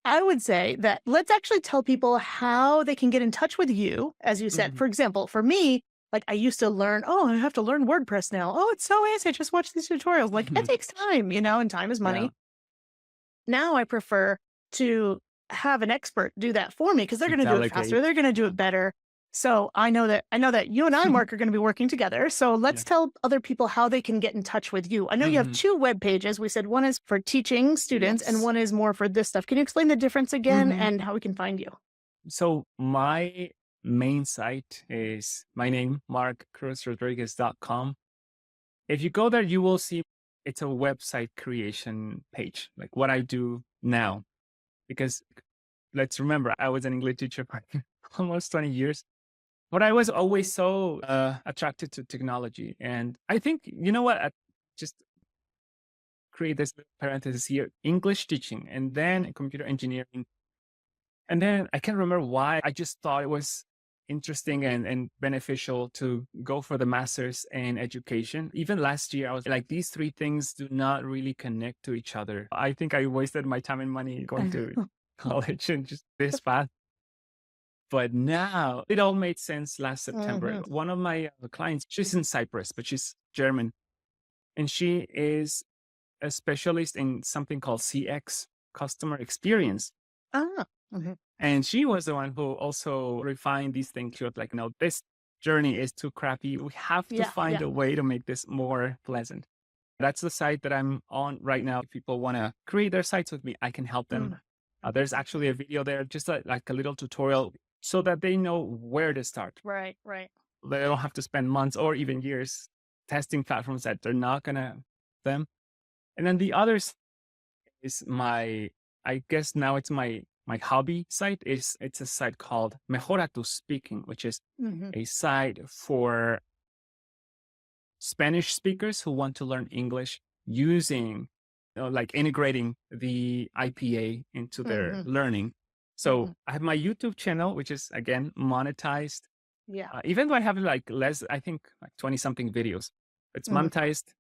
I would say that let's actually tell people how they can get in touch with you. As you said, Mhm, for example, for me, like I used to learn, oh, I have to learn WordPress now. Oh, it's so easy. Just watch these tutorials. Like it mhm, takes time, and time is yeah, money. Now I prefer to have an expert do that for me because they're to going to do it faster. delegate. They're going to do it better. So I know that you and I, Mark, are going to be working together. So Yeah. let's tell other people how they can get in touch with you. I know you have Mhm, two web pages. We said one is for teaching students and yes. one is more for this stuff. Can you explain the difference again Mhm. and how we can find you? So my main site is my name, markcruzrodriguez.com. If you go there, you will see it's a website creation page, like what I do now. Because let's remember, I was an English teacher for almost 20 years, but I was always so attracted to technology. And I think, you know what? I just create this little parenthesis here, English teaching, and then computer engineering. And then I can't remember why. I just thought it was interesting and beneficial to go for the master's in education. Even last year, I was like, these three things do not really connect to each other. I think I wasted my time and money going to college and just this path. But now it all made sense last September. Mhm. One of my clients, she's in Cyprus, but she's German. And she is a specialist in something called CX, customer experience. Ah, mhm. And she was the one who also refined these things. She was like, no, this journey is too crappy. We have to Yeah, find yeah. a way to make this more pleasant. That's the site that I'm on right now. If people want to create their sites with me, I can help them. Mm. There's actually a video there, just like a little tutorial so that they know where to start. Right, right. They don't have to spend months or even years testing platforms that they're not going to them. And then the others is I guess now it's my hobby site. It's a site called Mejora tu Speaking, which is Hmm. a site for Spanish speakers who want to learn English using like integrating the IPA into their Hmm. learning. Hmm. So I have my YouTube channel, which is again monetized. Yeah. Even though I have like less, I think like 20 something videos, it's Hmm. monetized.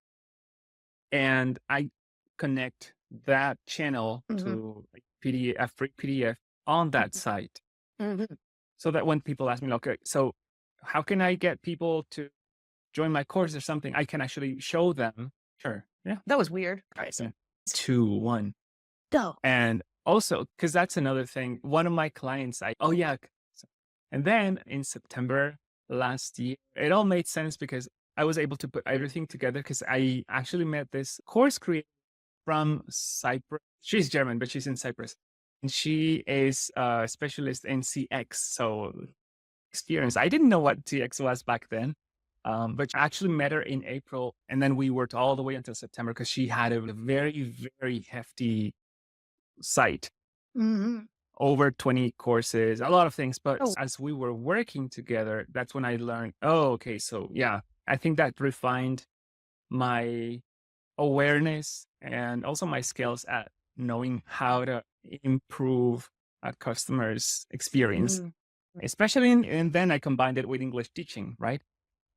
And I connect that channel Hmm. to like PDF, free PDF on that site. Hmm. So that when people ask me, okay, so how can I get people to join my course or something? I can actually show them. Sure. Yeah. That was weird. All right. Yeah. So, 2, 1. go. And also, because that's another thing, one of my clients, oh yeah. And then in September last year, it all made sense because I was able to put everything together because I actually met this course creator from Cyprus. She's German, but she's in Cyprus. And she is a specialist in CX. So experience. I didn't know what TX was back then. But I actually met her in April, and then we worked all the way until September because she had a very, very hefty site, Hmm. over 20 courses, a lot of things. But Oh, as we were working together, that's when I learned, oh, okay, so yeah, I think that refined my awareness and also my skills at knowing how to improve a customer's experience, mhm. especially and then I combined it with English teaching, right?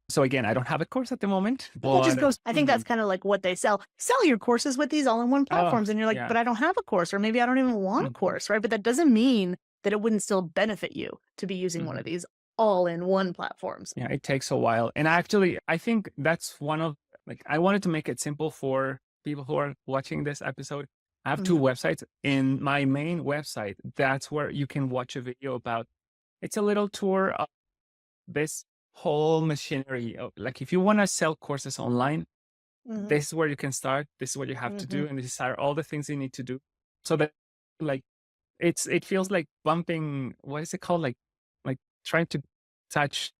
So again, I don't have a course at the moment, But that just but goes, I think that's kind of like what they sell. Sell your courses with these all in one oh platforms. And you're like, yeah. but I don't have a course, or maybe I don't even want a Mhm, course, right? But that doesn't mean that it wouldn't still benefit you to be using one mhm. of these all in one platforms. Yeah, it takes a while. And actually, I think that's one of like I wanted to make it simple for people who are watching this episode. I have two Mhm. websites. In my main website, that's where you can watch a video about it's a little tour of this whole machinery. Like if you want to sell courses online, Mhm. this is where you can start. This is what you have to Mhm. do, and these are all the things you need to do. So that like it feels like bumping, what is it called? Like trying to touch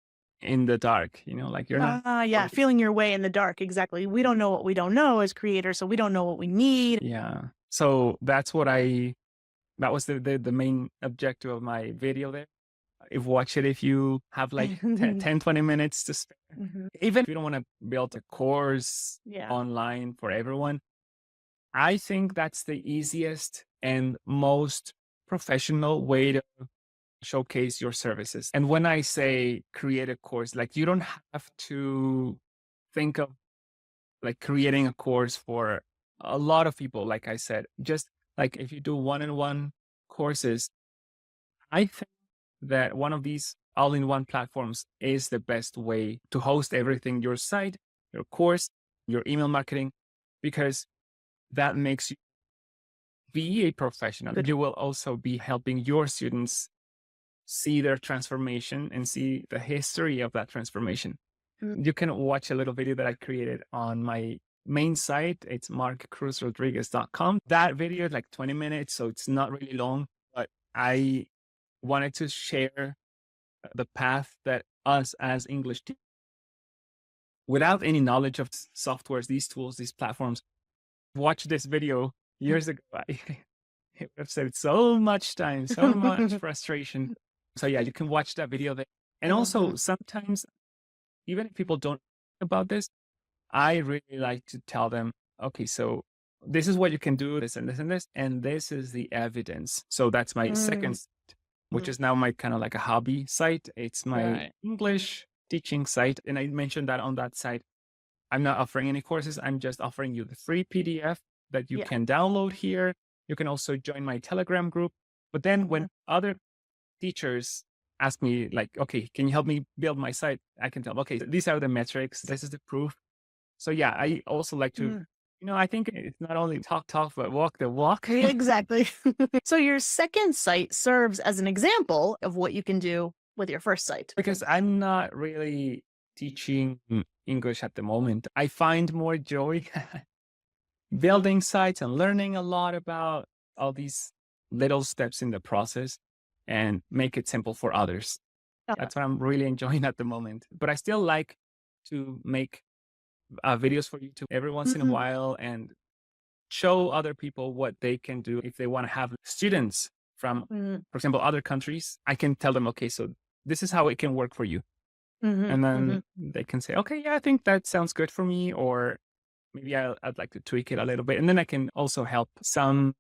in the dark, like you're not Yeah, really. feeling your way in the dark. Exactly. We don't know what we don't know as creators, so we don't know what we need. Yeah. So that's what that was the main objective of my video there. If watch it if you have like 10, 20 minutes to spare. Mhm. Even if you don't want to build a course Yeah. online for everyone, I think that's the easiest and most professional way to showcase your services. And when I say create a course, like you don't have to think of like creating a course for a lot of people. Like I said, just like if you do one-on-one courses, I think that one of these all-in-one platforms is the best way to host everything, your site, your course, your email marketing, because that makes you be a professional. Good. You will also be helping your students see their transformation and see the history of that transformation. Mm. You can watch a little video that I created on my main site. It's markcruzrodriguez.com. That video is like 20 minutes, so it's not really long, but I wanted to share the path that us as English teachers, without any knowledge of softwares, these tools, these platforms, watch this video years ago. It would have saved so much time, so much frustration. So yeah, you can watch that video there. And Mhm. also sometimes, even if people don't know about this, I really like to tell them, okay, so this is what you can do, this and this and this, and this is the evidence. So that's my second, Mm. which Mm. is now my kind of like a hobby site. It's my Right. English teaching site. And I mentioned that on that site, I'm not offering any courses. I'm just offering you the free PDF that you Yeah. can download here. You can also join my Telegram group. But then Mhm. when other teachers ask me like, okay, can you help me build my site? I can tell them, okay, these are the metrics. This is the proof. So yeah, I also like to, Mm. I think it's not only talk, but walk the walk. Yeah, exactly. So your second site serves as an example of what you can do with your first site. Because I'm not really teaching English at the moment. I find more joy building sites and learning a lot about all these little steps in the process and make it simple for others. Uh, That's what I'm really enjoying at the moment. But I still like to make videos for YouTube every once in a mhm. while and show other people what they can do if they want to have students from, Mhm. for example, other countries. I can tell them, okay, so this is how it can work for you. Mhm. And then Mhm. they can say, okay, yeah, I think that sounds good for me. Or maybe I'd like to tweak it a little bit. And then I can also help some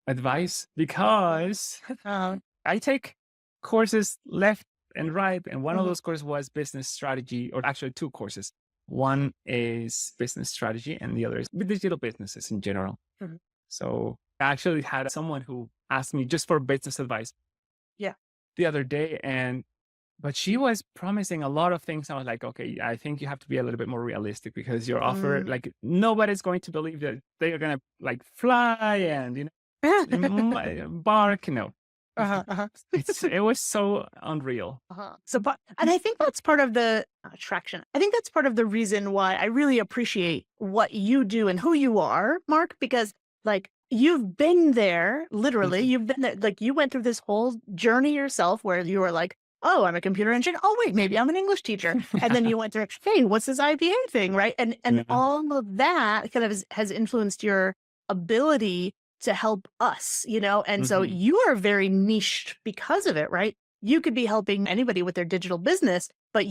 advice because Uh, I take courses left and right. And one of mhm. those courses was business strategy, or actually two courses. One is business strategy and the other is digital businesses in general. Mhm. So I actually had someone who asked me just for business advice Yeah. the other day, and But she was promising a lot of things. I was like, okay, I think you have to be a little bit more realistic because your offer, Mm. like, nobody's going to believe that they are going to like fly and, bark. No, Uh-huh, uh-huh. it was so unreal. So, and I think that's part of the attraction. I think that's part of the reason why I really appreciate what you do and who you are, Mark, because like you've been there, literally, Mhm. you've been there, like you went through this whole journey yourself where you were like, oh, I'm a computer engineer. Oh, wait, maybe I'm an English teacher. And then you went through, hey, what's this IPA thing? Right. And Yeah. all of that kind of has influenced your ability to help us, and so Mhm. you are very niched because of it, right? You could be helping anybody with their digital business, but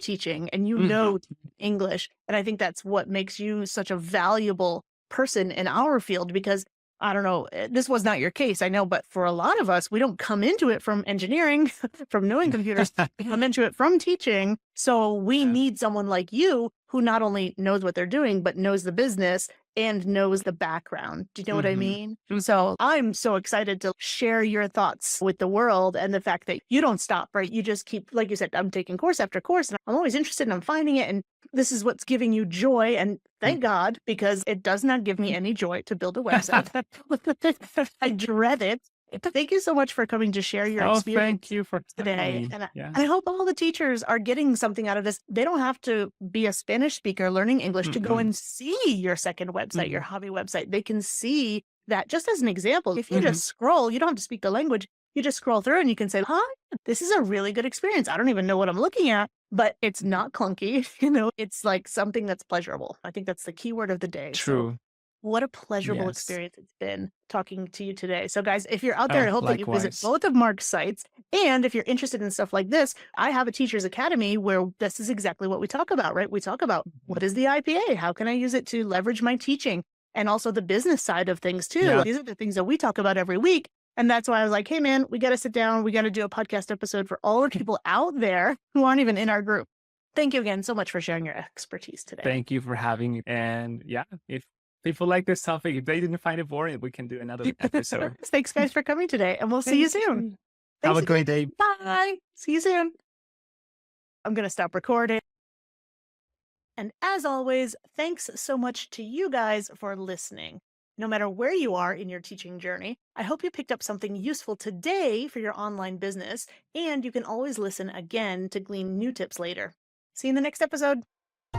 teaching and Mhm. English. And I think that's what makes you such a valuable person in our field because I don't know, this was not your case, I know, but for a lot of us, we don't come into it from engineering, from knowing computers, we come into it from teaching. So we Yeah. need someone like you who not only knows what they're doing, but knows the business and knows the background. Do you know what I Mhm. mean? So I'm so excited to share your thoughts with the world and the fact that you don't stop, right? You just keep, like you said, I'm taking course after course and I'm always interested and I'm finding it. And this is what's giving you joy. And thank God, because it does not give me any joy to build a website. I dread it. Thank you so much for coming to share your Oh, thank experience you for having today. me. And Yeah. I hope all the teachers are getting something out of this. They don't have to be a Spanish speaker learning English to go Mm-mm. and see your second website, your Mhm. hobby website. They can see that just as an example. If you Mhm. just scroll, you don't have to speak the language. You just scroll through and you can say, hi, this is a really good experience. I don't even know what I'm looking at, but it's not clunky. It's like something that's pleasurable. I think that's the key word of the day. So True. what a pleasurable Yes. experience it's been talking to you today. So, guys, if you're out there, I hope that you visit Likewise. both of Mark's sites. And if you're interested in stuff like this, I have a Teachers Academy where this is exactly what we talk about, right? We talk about Mhm. what is the IPA? How can I use it to leverage my teaching? And also the business side of things, too. Yeah. These are the things that we talk about every week. And that's why I was like, hey, man, we got to sit down. We got to do a podcast episode for all the people out there who aren't even in our group. Thank you again so much for sharing your expertise today. Thank you for having me. And yeah, if people like this topic, if they didn't find it boring, we can do another episode. Thanks, guys, for coming today, and we'll see you Thank soon. you. Have Thanks a again. great day. Bye. See you soon. I'm going to stop recording. And as always, thanks so much to you guys for listening. No matter where you are in your teaching journey, I hope you picked up something useful today for your online business, and you can always listen again to glean new tips later. See you in the next episode.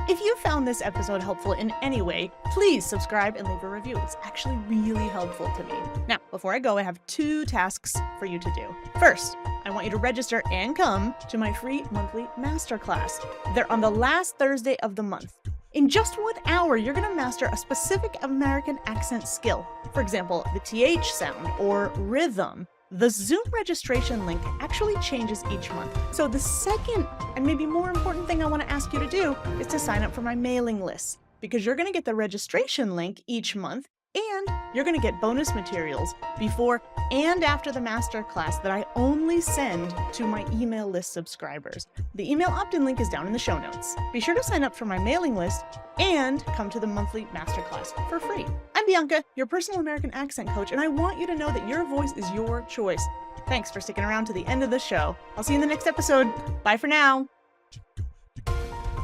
If you found this episode helpful in any way, please subscribe and leave a review. It's actually really helpful to me. Now, before I go, I have 2 tasks for you to do. First, I want you to register and come to my free monthly masterclass. They're on the last Thursday of the month. In just 1 hour, you're going to master a specific American accent skill. For example, the TH sound or rhythm. The Zoom registration link actually changes each month. So the second and maybe more important thing I want to ask you to do is to sign up for my mailing list, because you're going to get the registration link each month and you're going to get bonus materials before and after the masterclass that I only send to my email list subscribers. The email opt-in link is down in the show notes. Be sure to sign up for my mailing list and come to the monthly masterclass for free. I'm Bianca, your personal American accent coach, and I want you to know that your voice is your choice. Thanks for sticking around to the end of the show. I'll see you in the next episode. Bye for now.